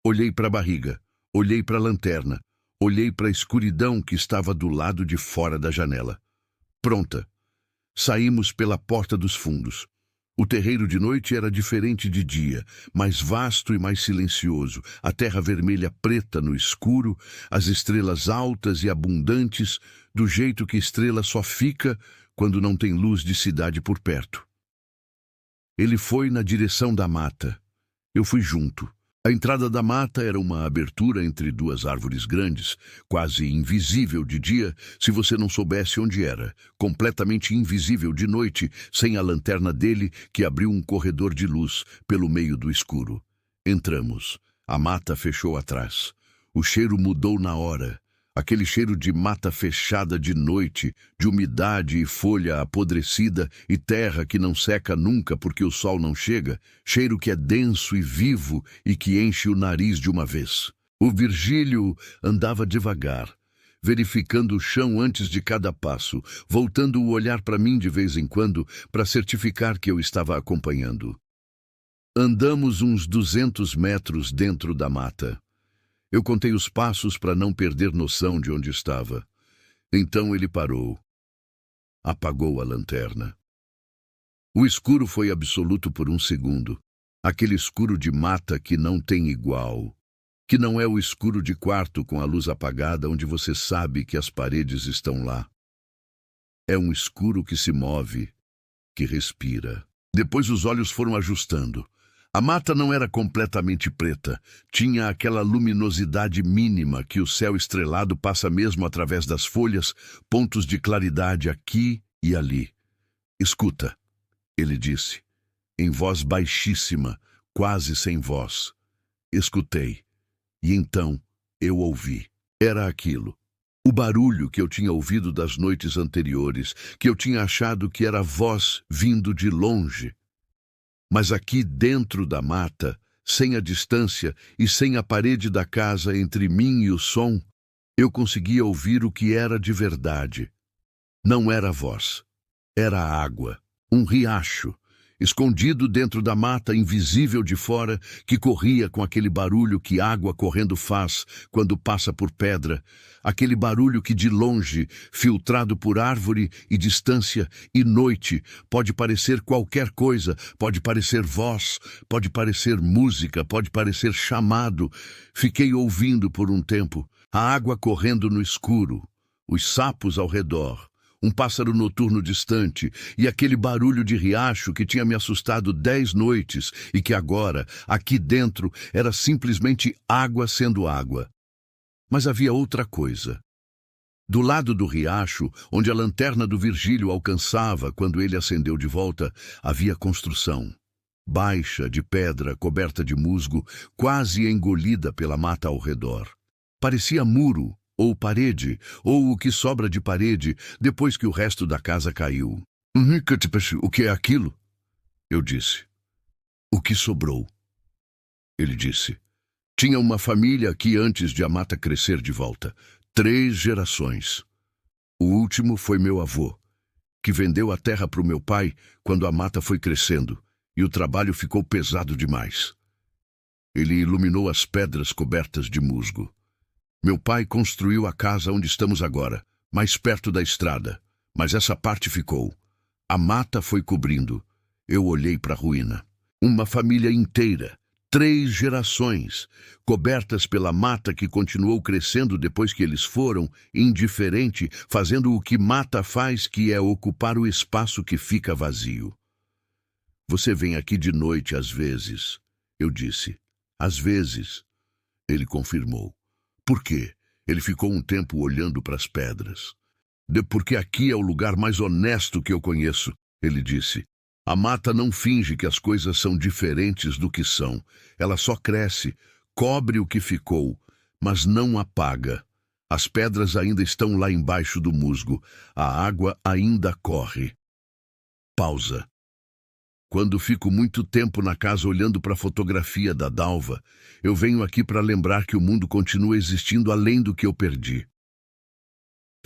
Olhei para a barriga. Olhei para a lanterna. Olhei para a escuridão que estava do lado de fora da janela. Pronta. Saímos pela porta dos fundos. O terreiro de noite era diferente de dia, mais vasto e mais silencioso, a terra vermelha preta no escuro, as estrelas altas e abundantes, do jeito que estrela só fica quando não tem luz de cidade por perto. Ele foi na direção da mata. Eu fui junto. A entrada da mata era uma abertura entre duas árvores grandes, quase invisível de dia se você não soubesse onde era, completamente invisível de noite, sem a lanterna dele que abriu um corredor de luz pelo meio do escuro. Entramos. A mata fechou atrás. O cheiro mudou na hora. Aquele cheiro de mata fechada de noite, de umidade e folha apodrecida e terra que não seca nunca porque o sol não chega, cheiro que é denso e vivo e que enche o nariz de uma vez. O Virgílio andava devagar, verificando o chão antes de cada passo, voltando o olhar para mim de vez em quando para certificar que eu estava acompanhando. Andamos uns 200 metros dentro da mata. Eu contei os passos para não perder noção de onde estava. Então ele parou. Apagou a lanterna. O escuro foi absoluto por um segundo. Aquele escuro de mata que não tem igual. Que não é o escuro de quarto com a luz apagada onde você sabe que as paredes estão lá. É um escuro que se move, que respira. Depois os olhos foram ajustando. A mata não era completamente preta, tinha aquela luminosidade mínima que o céu estrelado passa mesmo através das folhas, pontos de claridade aqui e ali. Escuta, ele disse, em voz baixíssima, quase sem voz. Escutei, e então eu ouvi. Era aquilo. O barulho que eu tinha ouvido das noites anteriores, que eu tinha achado que era voz vindo de longe. Mas aqui dentro da mata, sem a distância e sem a parede da casa entre mim e o som, eu conseguia ouvir o que era de verdade. Não era voz, era água, um riacho, escondido dentro da mata invisível de fora, que corria com aquele barulho que água correndo faz quando passa por pedra, aquele barulho que de longe, filtrado por árvore e distância e noite, pode parecer qualquer coisa, pode parecer voz, pode parecer música, pode parecer chamado. Fiquei ouvindo por um tempo, a água correndo no escuro, os sapos ao redor, um pássaro noturno distante e aquele barulho de riacho que tinha me assustado 10 noites e que agora, aqui dentro, era simplesmente água sendo água. Mas havia outra coisa. Do lado do riacho, onde a lanterna do Virgílio alcançava quando ele acendeu de volta, havia construção. Baixa, de pedra, coberta de musgo, quase engolida pela mata ao redor. Parecia muro, ou parede, ou o que sobra de parede, depois que o resto da casa caiu. O que é aquilo? Eu disse. O que sobrou? Ele disse. Tinha uma família aqui antes de a mata crescer de volta. 3 gerações. O último foi meu avô, que vendeu a terra para o meu pai quando a mata foi crescendo, e o trabalho ficou pesado demais. Ele iluminou as pedras cobertas de musgo. Meu pai construiu a casa onde estamos agora, mais perto da estrada, mas essa parte ficou. A mata foi cobrindo. Eu olhei para a ruína. Uma família inteira, 3 gerações, cobertas pela mata que continuou crescendo depois que eles foram, indiferente, fazendo o que mata faz, que é ocupar o espaço que fica vazio. Você vem aqui de noite às vezes, eu disse. Às vezes, ele confirmou. Por quê? Ele ficou um tempo olhando para as pedras. Porque aqui é o lugar mais honesto que eu conheço, ele disse. A mata não finge que as coisas são diferentes do que são. Ela só cresce, cobre o que ficou, mas não apaga. As pedras ainda estão lá embaixo do musgo. A água ainda corre. Pausa. Quando fico muito tempo na casa olhando para a fotografia da Dalva, eu venho aqui para lembrar que o mundo continua existindo além do que eu perdi.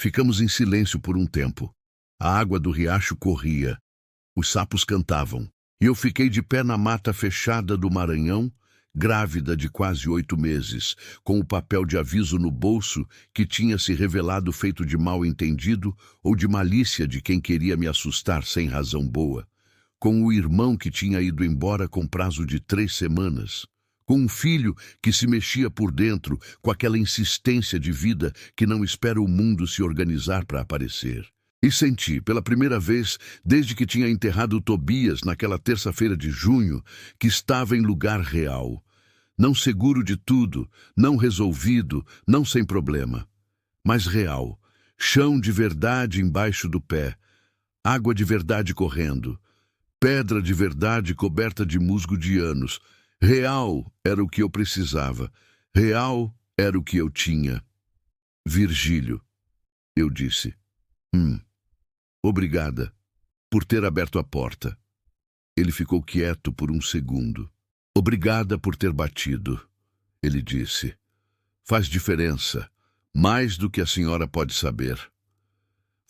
Ficamos em silêncio por um tempo. A água do riacho corria. Os sapos cantavam. E eu fiquei de pé na mata fechada do Maranhão, grávida de quase 8 meses, com o papel de aviso no bolso que tinha se revelado feito de mal-entendido ou de malícia de quem queria me assustar sem razão boa. Com o irmão que tinha ido embora com prazo de 3 semanas, com um filho que se mexia por dentro com aquela insistência de vida que não espera o mundo se organizar para aparecer. E senti, pela primeira vez, desde que tinha enterrado Tobias naquela terça-feira de junho, que estava em lugar real. Não seguro de tudo, não resolvido, não sem problema, mas real. Chão de verdade embaixo do pé, água de verdade correndo, pedra de verdade coberta de musgo de anos. Real era o que eu precisava. Real era o que eu tinha. Virgílio, eu disse. Obrigada por ter aberto a porta. Ele ficou quieto por um segundo. Obrigada por ter batido, ele disse. Faz diferença, mais do que a senhora pode saber.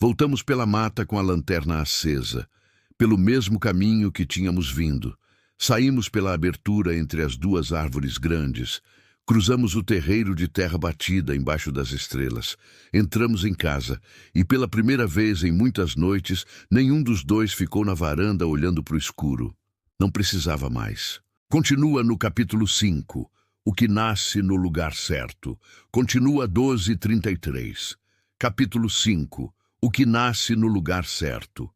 Voltamos pela mata com a lanterna acesa, pelo mesmo caminho que tínhamos vindo. Saímos pela abertura entre as 2 árvores grandes. Cruzamos o terreiro de terra batida embaixo das estrelas. Entramos em casa e, pela primeira vez em muitas noites, nenhum dos dois ficou na varanda olhando para o escuro. Não precisava mais. Continua no capítulo 5, o que nasce no lugar certo. Continua 12:33. Capítulo 5, o que nasce no lugar certo.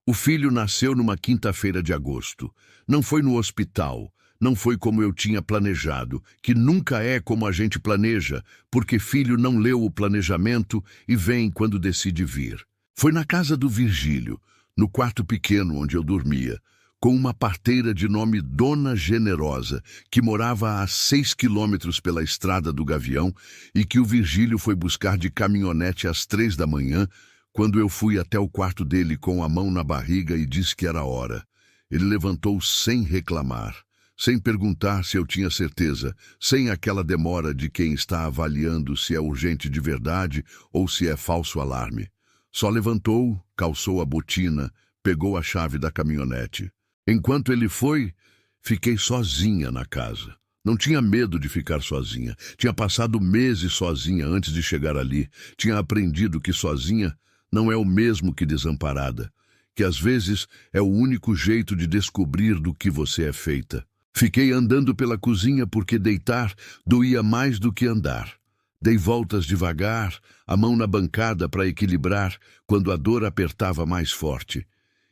O filho nasceu numa quinta-feira de agosto. Não foi no hospital. Não foi como eu tinha planejado, que nunca é como a gente planeja, porque filho não leu o planejamento e vem quando decide vir. Foi na casa do Virgílio, no quarto pequeno onde eu dormia, com uma parteira de nome Dona Generosa, que morava a 6 quilômetros pela estrada do Gavião e que o Virgílio foi buscar de caminhonete às 3 da manhã, quando eu fui até o quarto dele com a mão na barriga e disse que era hora. Ele levantou sem reclamar, sem perguntar se eu tinha certeza, sem aquela demora de quem está avaliando se é urgente de verdade ou se é falso alarme. Só levantou, calçou a botina, pegou a chave da caminhonete. Enquanto ele foi, fiquei sozinha na casa. Não tinha medo de ficar sozinha. Tinha passado meses sozinha antes de chegar ali. Tinha aprendido que sozinha não é o mesmo que desamparada, que às vezes é o único jeito de descobrir do que você é feita. Fiquei andando pela cozinha porque deitar doía mais do que andar. Dei voltas devagar, a mão na bancada para equilibrar quando a dor apertava mais forte.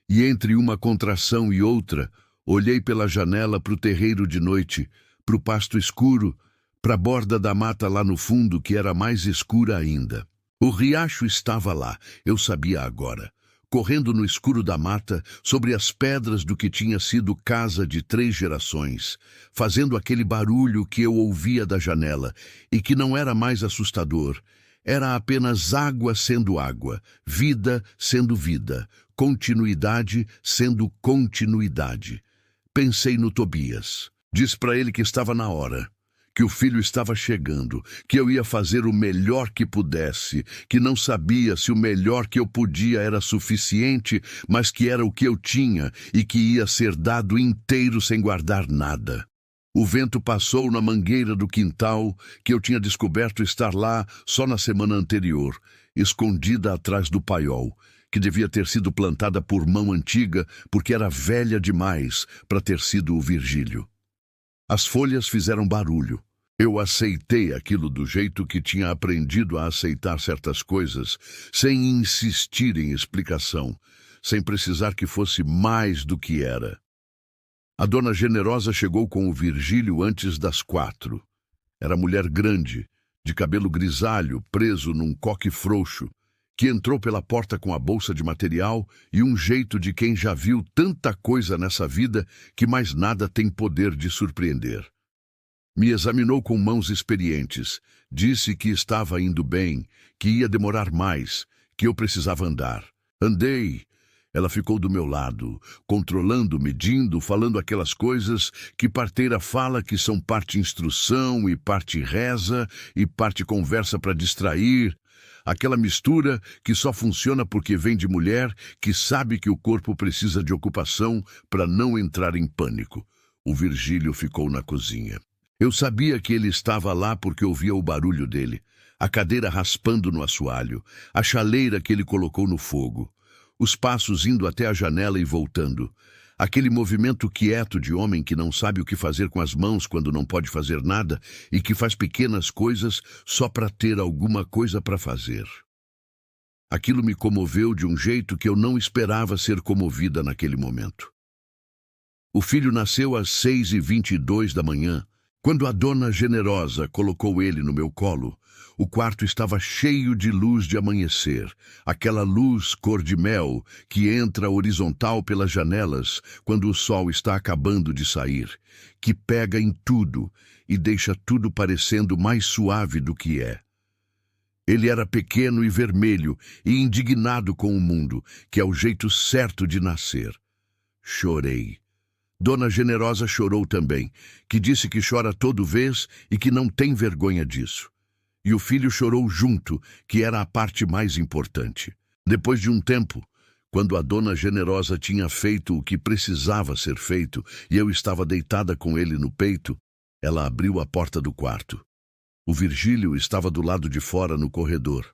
E entre uma contração e outra, olhei pela janela para o terreiro de noite, para o pasto escuro, para a borda da mata lá no fundo que era mais escura ainda. O riacho estava lá, eu sabia agora. Correndo no escuro da mata, sobre as pedras do que tinha sido casa de 3 gerações, fazendo aquele barulho que eu ouvia da janela e que não era mais assustador. Era apenas água sendo água, vida sendo vida, continuidade sendo continuidade. Pensei no Tobias. Disse para ele que estava na hora, que o filho estava chegando, que eu ia fazer o melhor que pudesse, que não sabia se o melhor que eu podia era suficiente, mas que era o que eu tinha e que ia ser dado inteiro sem guardar nada. O vento passou na mangueira do quintal, que eu tinha descoberto estar lá só na semana anterior, escondida atrás do paiol, que devia ter sido plantada por mão antiga porque era velha demais para ter sido o Virgílio. As folhas fizeram barulho. Eu aceitei aquilo do jeito que tinha aprendido a aceitar certas coisas, sem insistir em explicação, sem precisar que fosse mais do que era. A dona Generosa chegou com o Virgílio antes das 4. Era mulher grande, de cabelo grisalho, preso num coque frouxo, que entrou pela porta com a bolsa de material e um jeito de quem já viu tanta coisa nessa vida que mais nada tem poder de surpreender. Me examinou com mãos experientes, disse que estava indo bem, que ia demorar mais, que eu precisava andar. Andei. Ela ficou do meu lado, controlando, medindo, falando aquelas coisas que parteira fala que são parte instrução e parte reza e parte conversa para distrair. Aquela mistura que só funciona porque vem de mulher que sabe que o corpo precisa de ocupação para não entrar em pânico. O Virgílio ficou na cozinha. Eu sabia que ele estava lá porque ouvia o barulho dele, a cadeira raspando no assoalho, a chaleira que ele colocou no fogo, os passos indo até a janela e voltando, aquele movimento quieto de homem que não sabe o que fazer com as mãos quando não pode fazer nada e que faz pequenas coisas só para ter alguma coisa para fazer. Aquilo me comoveu de um jeito que eu não esperava ser comovida naquele momento. O filho nasceu às 6h22 da manhã. Quando a dona Generosa colocou ele no meu colo, o quarto estava cheio de luz de amanhecer, aquela luz cor de mel que entra horizontal pelas janelas quando o sol está acabando de sair, que pega em tudo e deixa tudo parecendo mais suave do que é. Ele era pequeno e vermelho e indignado com o mundo, que é o jeito certo de nascer. Chorei. Dona Generosa chorou também, que disse que chora toda vez e que não tem vergonha disso. E o filho chorou junto, que era a parte mais importante. Depois de um tempo, quando a Dona Generosa tinha feito o que precisava ser feito e eu estava deitada com ele no peito, ela abriu a porta do quarto. O Virgílio estava do lado de fora no corredor,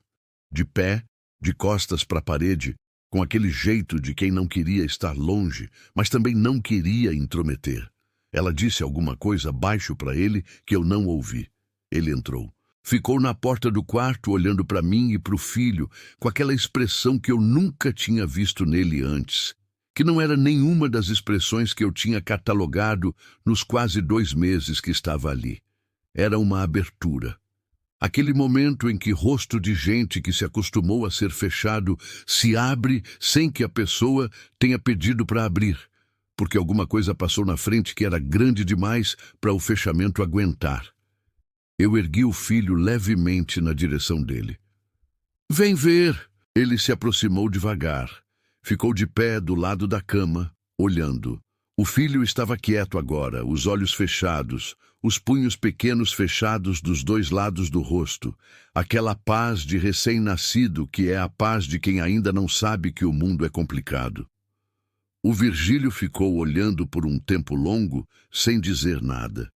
de pé, de costas para a parede, com aquele jeito de quem não queria estar longe, mas também não queria intrometer. Ela disse alguma coisa baixo para ele que eu não ouvi. Ele entrou. Ficou na porta do quarto olhando para mim e para o filho, com aquela expressão que eu nunca tinha visto nele antes, que não era nenhuma das expressões que eu tinha catalogado nos quase 2 meses que estava ali. Era uma abertura. Aquele momento em que rosto de gente que se acostumou a ser fechado se abre sem que a pessoa tenha pedido para abrir, porque alguma coisa passou na frente que era grande demais para o fechamento aguentar. Eu ergui o filho levemente na direção dele. "Vem ver!" Ele se aproximou devagar. Ficou de pé do lado da cama, olhando. O filho estava quieto agora, os olhos fechados, os punhos pequenos fechados dos 2 lados do rosto, aquela paz de recém-nascido que é a paz de quem ainda não sabe que o mundo é complicado. O Virgílio ficou olhando por um tempo longo, sem dizer nada.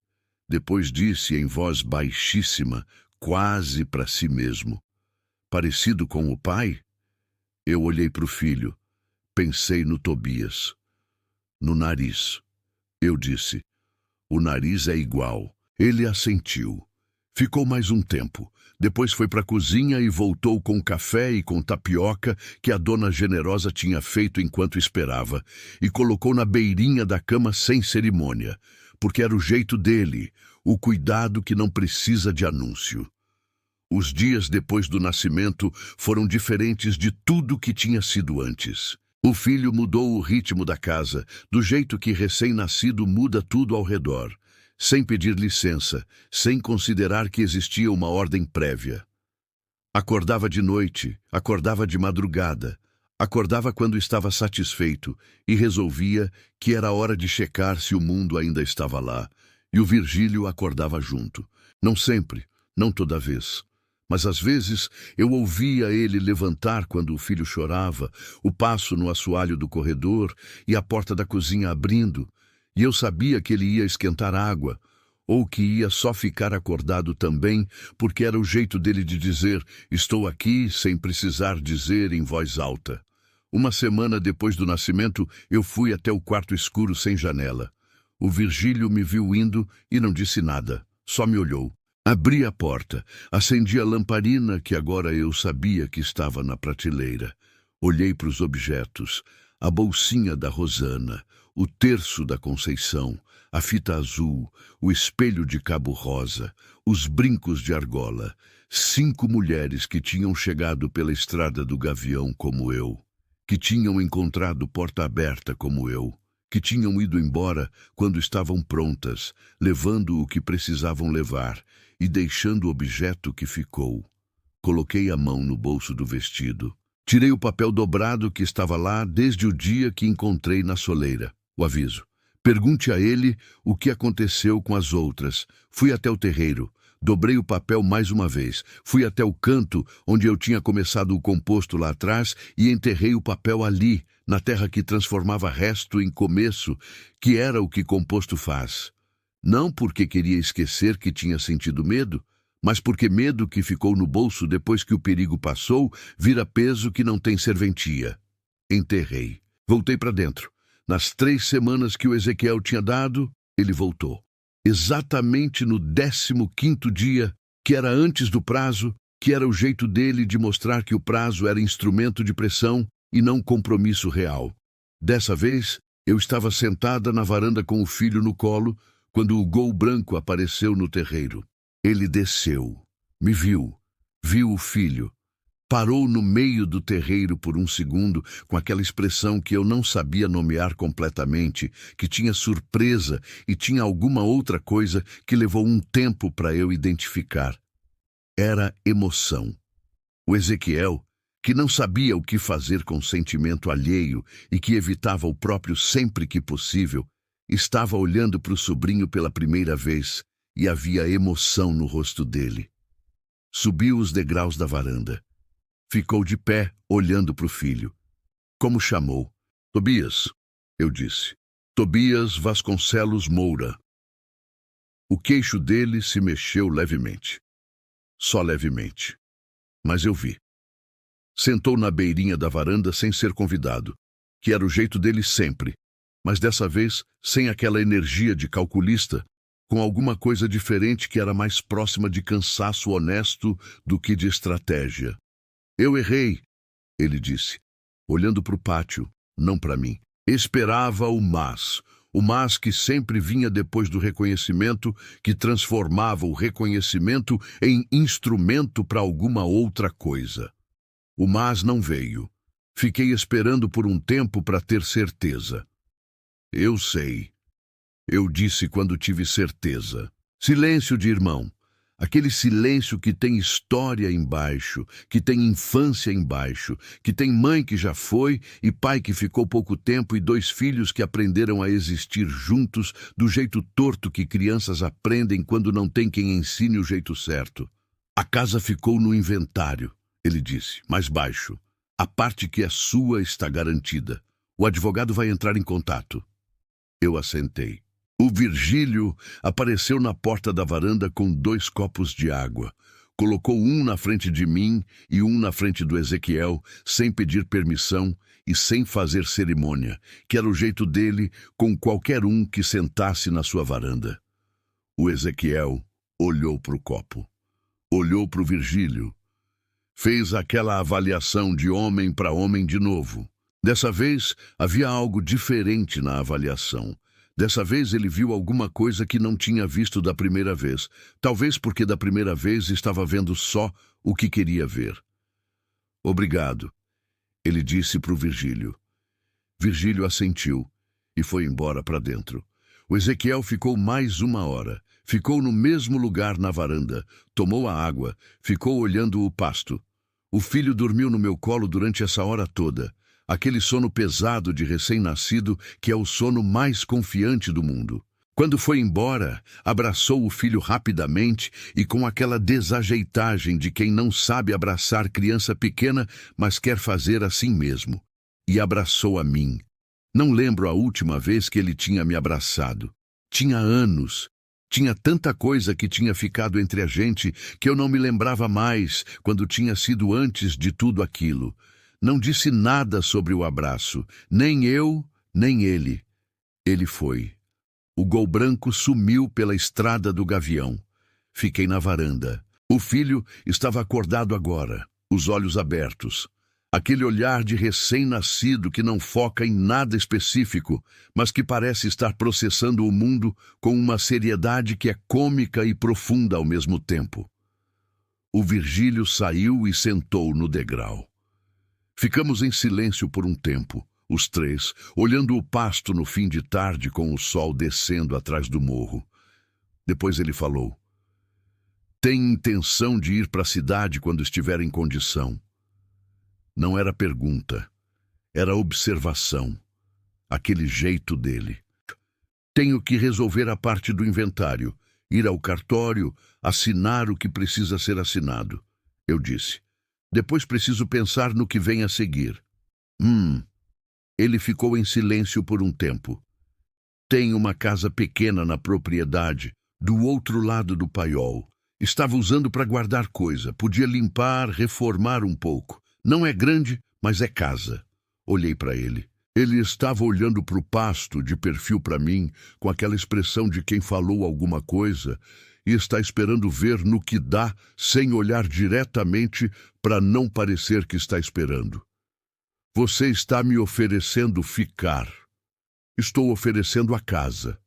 Depois disse em voz baixíssima, quase para si mesmo: "Parecido com o pai?" Eu olhei para o filho. Pensei no Tobias. No nariz. Eu disse: "O nariz é igual." Ele assentiu. Ficou mais um tempo. Depois foi para a cozinha e voltou com café e com tapioca que a Dona Generosa tinha feito enquanto esperava, e colocou na beirinha da cama sem cerimônia, porque era o jeito dele, o cuidado que não precisa de anúncio. Os dias depois do nascimento foram diferentes de tudo que tinha sido antes. O filho mudou o ritmo da casa, do jeito que recém-nascido muda tudo ao redor, sem pedir licença, sem considerar que existia uma ordem prévia. Acordava de noite, acordava de madrugada, acordava quando estava satisfeito e resolvia que era hora de checar se o mundo ainda estava lá, e o Virgílio acordava junto. Não sempre, não toda vez. Mas às vezes eu ouvia ele levantar quando o filho chorava, o passo no assoalho do corredor e a porta da cozinha abrindo, e eu sabia que ele ia esquentar água, ou que ia só ficar acordado também, porque era o jeito dele de dizer "estou aqui" sem precisar dizer em voz alta. Uma semana depois do nascimento, eu fui até o quarto escuro sem janela. O Virgílio me viu indo e não disse nada, só me olhou. Abri a porta, acendi a lamparina que agora eu sabia que estava na prateleira. Olhei para os objetos, a bolsinha da Rosana, o terço da Conceição, a fita azul, o espelho de cabo rosa, os brincos de argola, 5 mulheres que tinham chegado pela estrada do Gavião como eu, que tinham encontrado porta aberta como eu, que tinham ido embora quando estavam prontas, levando o que precisavam levar e deixando o objeto que ficou. Coloquei a mão no bolso do vestido. Tirei o papel dobrado que estava lá desde o dia que encontrei na soleira. O aviso. Pergunte a ele o que aconteceu com as outras. Fui até o terreiro. Dobrei o papel mais uma vez. Fui até o canto onde eu tinha começado o composto lá atrás e enterrei o papel ali, na terra que transformava resto em começo, que era o que composto faz. Não porque queria esquecer que tinha sentido medo, mas porque medo que ficou no bolso depois que o perigo passou vira peso que não tem serventia. Enterrei. Voltei para dentro. Nas 3 semanas que o Ezequiel tinha dado, ele voltou. Exatamente no 15º dia, que era antes do prazo, que era o jeito dele de mostrar que o prazo era instrumento de pressão e não compromisso real. Dessa vez, eu estava sentada na varanda com o filho no colo, quando o Gol branco apareceu no terreiro. Ele desceu, me viu, viu o filho, parou no meio do terreiro por um segundo com aquela expressão que eu não sabia nomear completamente, que tinha surpresa e tinha alguma outra coisa que levou um tempo para eu identificar. Era emoção. O Ezequiel, que não sabia o que fazer com sentimento alheio e que evitava o próprio sempre que possível, estava olhando para o sobrinho pela primeira vez e havia emoção no rosto dele. Subiu os degraus da varanda. Ficou de pé, olhando para o filho. Como chamou? Tobias, eu disse. Tobias Vasconcelos Moura. O queixo dele se mexeu levemente. Só levemente. Mas eu vi. Sentou na beirinha da varanda sem ser convidado, que era o jeito dele sempre, mas dessa vez sem aquela energia de calculista, com alguma coisa diferente que era mais próxima de cansaço honesto do que de estratégia. Eu errei, ele disse, olhando para o pátio, não para mim. Esperava o mas que sempre vinha depois do reconhecimento, que transformava o reconhecimento em instrumento para alguma outra coisa. O mas não veio. Fiquei esperando por um tempo para ter certeza. Eu sei. Eu disse quando tive certeza. Silêncio de irmão. Aquele silêncio que tem história embaixo, que tem infância embaixo, que tem mãe que já foi e pai que ficou pouco tempo e 2 filhos que aprenderam a existir juntos do jeito torto que crianças aprendem quando não tem quem ensine o jeito certo. A casa ficou no inventário, ele disse, mais baixo. A parte que é sua está garantida. O advogado vai entrar em contato. Eu assentei. O Virgílio apareceu na porta da varanda com 2 copos de água. Colocou um na frente de mim e um na frente do Ezequiel, sem pedir permissão e sem fazer cerimônia, que era o jeito dele com qualquer um que sentasse na sua varanda. O Ezequiel olhou para o copo. Olhou para o Virgílio. Fez aquela avaliação de homem para homem de novo. Dessa vez, havia algo diferente na avaliação. Dessa vez ele viu alguma coisa que não tinha visto da primeira vez. Talvez porque da primeira vez estava vendo só o que queria ver. Obrigado, ele disse para o Virgílio. Virgílio assentiu e foi embora para dentro. O Ezequiel ficou mais 1 hora. Ficou no mesmo lugar na varanda. Tomou a água. Ficou olhando o pasto. O filho dormiu no meu colo durante essa hora toda. Aquele sono pesado de recém-nascido que é o sono mais confiante do mundo. Quando foi embora, abraçou o filho rapidamente e com aquela desajeitagem de quem não sabe abraçar criança pequena, mas quer fazer assim mesmo. E abraçou a mim. Não lembro a última vez que ele tinha me abraçado. Tinha anos. Tinha tanta coisa que tinha ficado entre a gente que eu não me lembrava mais quando tinha sido antes de tudo aquilo. Não disse nada sobre o abraço, nem eu, nem ele. Ele foi. O Gol branco sumiu pela estrada do Gavião. Fiquei na varanda. O filho estava acordado agora, os olhos abertos. Aquele olhar de recém-nascido que não foca em nada específico, mas que parece estar processando o mundo com uma seriedade que é cômica e profunda ao mesmo tempo. O Virgílio saiu e sentou no degrau. Ficamos em silêncio por um tempo, os três, olhando o pasto no fim de tarde com o sol descendo atrás do morro. Depois ele falou: "Tem intenção de ir para a cidade quando estiver em condição?" Não era pergunta, era observação, aquele jeito dele. "Tenho que resolver a parte do inventário, ir ao cartório, assinar o que precisa ser assinado", eu disse. "Depois preciso pensar no que vem a seguir." Ele ficou em silêncio por um tempo. "Tem uma casa pequena na propriedade, do outro lado do paiol. Estava usando para guardar coisa, podia limpar, reformar um pouco. Não é grande, mas é casa." Olhei para ele. Ele estava olhando para o pasto, de perfil para mim, com aquela expressão de quem falou alguma coisa e está esperando ver no que dá, sem olhar diretamente para não parecer que está esperando. "Você está me oferecendo ficar." "Estou oferecendo a casa",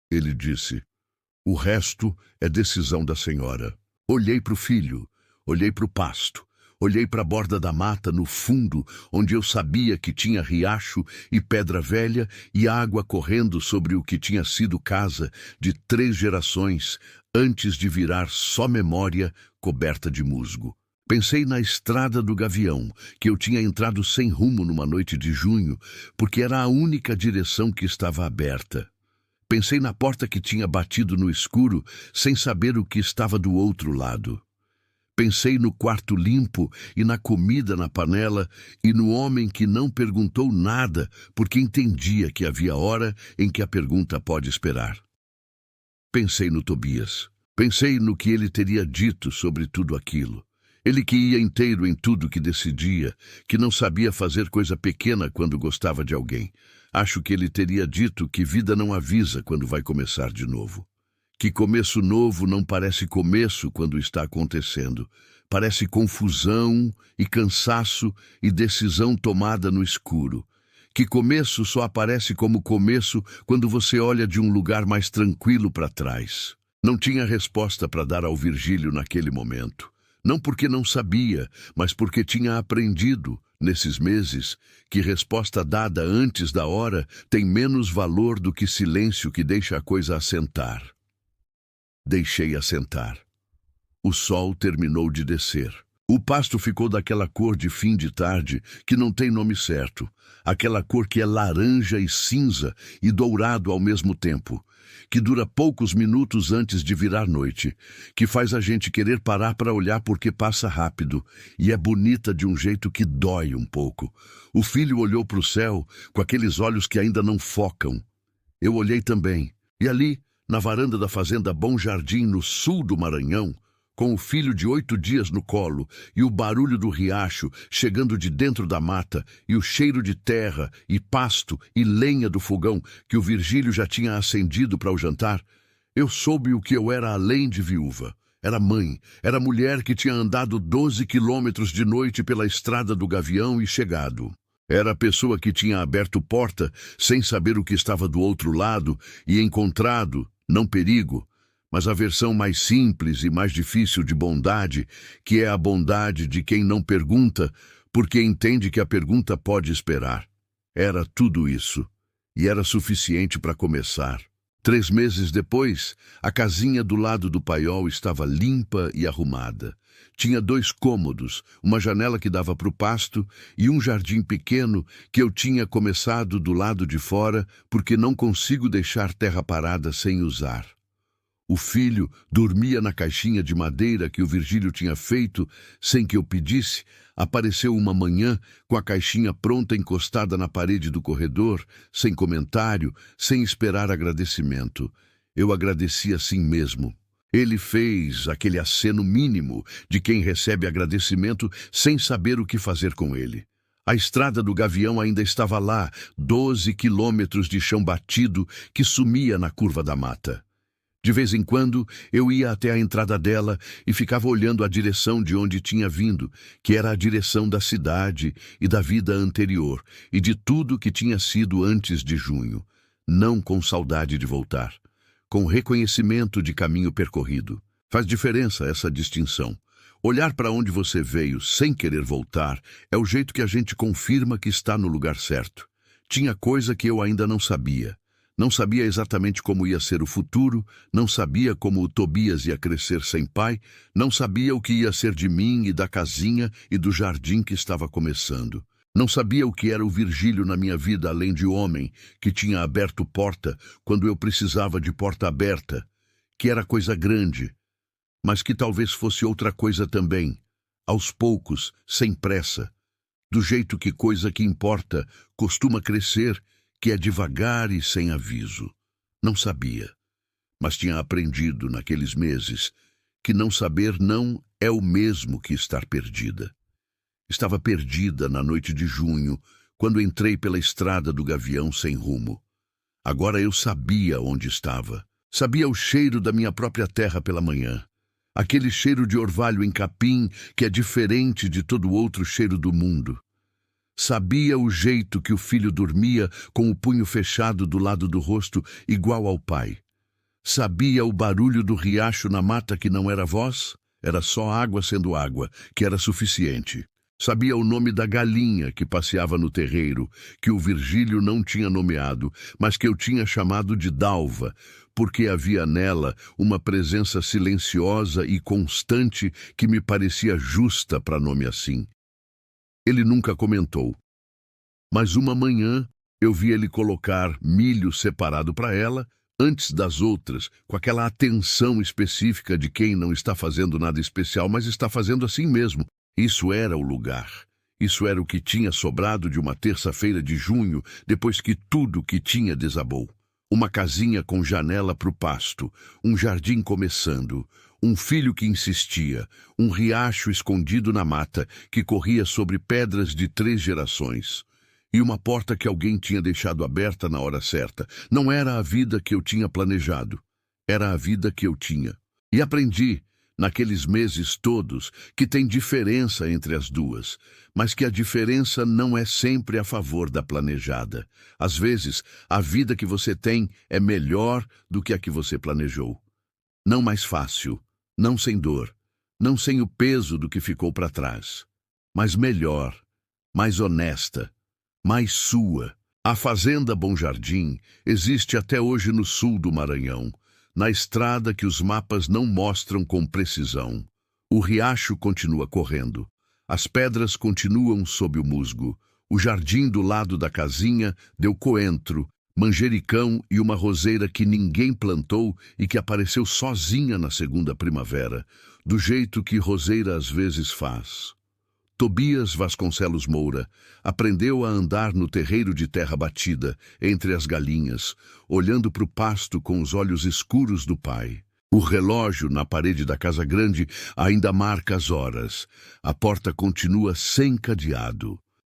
ele disse. "O resto é decisão da senhora." Olhei para o filho, olhei para o pasto. Olhei para a borda da mata no fundo, onde eu sabia que tinha riacho e pedra velha e água correndo sobre o que tinha sido casa de 3 gerações, antes de virar só memória coberta de musgo. Pensei na estrada do Gavião, que eu tinha entrado sem rumo numa noite de junho, porque era a única direção que estava aberta. Pensei na porta que tinha batido no escuro, sem saber o que estava do outro lado. Pensei no quarto limpo e na comida na panela e no homem que não perguntou nada porque entendia que havia hora em que a pergunta pode esperar. Pensei no Tobias. Pensei no que ele teria dito sobre tudo aquilo. Ele que ia inteiro em tudo que decidia, que não sabia fazer coisa pequena quando gostava de alguém. Acho que ele teria dito que vida não avisa quando vai começar de novo. Que começo novo não parece começo quando está acontecendo. Parece confusão e cansaço e decisão tomada no escuro. Que começo só aparece como começo quando você olha de um lugar mais tranquilo para trás. Não tinha resposta para dar ao Virgílio naquele momento. Não porque não sabia, mas porque tinha aprendido, nesses meses, que resposta dada antes da hora tem menos valor do que silêncio que deixa a coisa assentar. Deixei assentar. O sol terminou de descer. O pasto ficou daquela cor de fim de tarde que não tem nome certo. Aquela cor que é laranja e cinza e dourado ao mesmo tempo. Que dura poucos minutos antes de virar noite. Que faz a gente querer parar para olhar porque passa rápido. E é bonita de um jeito que dói um pouco. O filho olhou para o céu com aqueles olhos que ainda não focam. Eu olhei também. E ali, na varanda da fazenda Bom Jardim, no sul do Maranhão, com o filho de 8 dias no colo e o barulho do riacho chegando de dentro da mata e o cheiro de terra e pasto e lenha do fogão que o Virgílio já tinha acendido para o jantar, eu soube o que eu era além de viúva. Era mãe, era mulher que tinha andado 12 quilômetros de noite pela estrada do Gavião e chegado. Era a pessoa que tinha aberto porta sem saber o que estava do outro lado e encontrado, não perigo, mas a versão mais simples e mais difícil de bondade, que é a bondade de quem não pergunta, porque entende que a pergunta pode esperar. Era tudo isso, e era suficiente para começar. 3 meses depois, a casinha do lado do paiol estava limpa e arrumada. Tinha 2 cômodos, uma janela que dava para o pasto e um jardim pequeno que eu tinha começado do lado de fora porque não consigo deixar terra parada sem usar. O filho dormia na caixinha de madeira que o Virgílio tinha feito sem que eu pedisse. Apareceu uma manhã com a caixinha pronta encostada na parede do corredor, sem comentário, sem esperar agradecimento. Eu agradeci assim mesmo. Ele fez aquele aceno mínimo de quem recebe agradecimento sem saber o que fazer com ele. A estrada do Gavião ainda estava lá, 12 quilômetros de chão batido que sumia na curva da mata. De vez em quando, eu ia até a entrada dela e ficava olhando a direção de onde tinha vindo, que era a direção da cidade e da vida anterior, e de tudo que tinha sido antes de junho. Não com saudade de voltar, com reconhecimento de caminho percorrido. Faz diferença essa distinção. Olhar para onde você veio sem querer voltar é o jeito que a gente confirma que está no lugar certo. Tinha coisa que eu ainda não sabia. Não sabia exatamente como ia ser o futuro, não sabia como o Tobias ia crescer sem pai, não sabia o que ia ser de mim e da casinha e do jardim que estava começando. Não sabia o que era o Virgílio na minha vida além de homem, que tinha aberto porta quando eu precisava de porta aberta, que era coisa grande, mas que talvez fosse outra coisa também, aos poucos, sem pressa, do jeito que coisa que importa costuma crescer, que é devagar e sem aviso. Não sabia, mas tinha aprendido naqueles meses que não saber não é o mesmo que estar perdida. Estava perdida na noite de junho, quando entrei pela estrada do Gavião sem rumo. Agora eu sabia onde estava. Sabia o cheiro da minha própria terra pela manhã. Aquele cheiro de orvalho em capim que é diferente de todo outro cheiro do mundo. Sabia o jeito que o filho dormia com o punho fechado do lado do rosto, igual ao pai. Sabia o barulho do riacho na mata que não era voz, era só água sendo água, que era suficiente. Sabia o nome da galinha que passeava no terreiro, que o Virgílio não tinha nomeado, mas que eu tinha chamado de Dalva, porque havia nela uma presença silenciosa e constante que me parecia justa para nome assim. Ele nunca comentou, mas uma manhã eu vi ele colocar milho separado para ela, antes das outras, com aquela atenção específica de quem não está fazendo nada especial, mas está fazendo assim mesmo. Isso era o lugar. Isso era o que tinha sobrado de uma terça-feira de junho, depois que tudo que tinha desabou. Uma casinha com janela para o pasto, um jardim começando, um filho que insistia, um riacho escondido na mata que corria sobre pedras de 3 gerações. E uma porta que alguém tinha deixado aberta na hora certa. Não era a vida que eu tinha planejado, era a vida que eu tinha. E aprendi, naqueles meses todos, que tem diferença entre as duas, mas que a diferença não é sempre a favor da planejada. Às vezes, a vida que você tem é melhor do que a que você planejou. Não mais fácil, não sem dor, não sem o peso do que ficou para trás, mas melhor, mais honesta, mais sua. A Fazenda Bom Jardim existe até hoje no sul do Maranhão, na estrada que os mapas não mostram com precisão. O riacho continua correndo, as pedras continuam sob o musgo, o jardim do lado da casinha deu coentro, manjericão e uma roseira que ninguém plantou e que apareceu sozinha na segunda primavera, do jeito que roseira às vezes faz. Tobias Vasconcelos Moura aprendeu a andar no terreiro de terra batida, entre as galinhas, olhando para o pasto com os olhos escuros do pai. O relógio na parede da casa grande ainda marca as horas. A porta continua sem cadeado.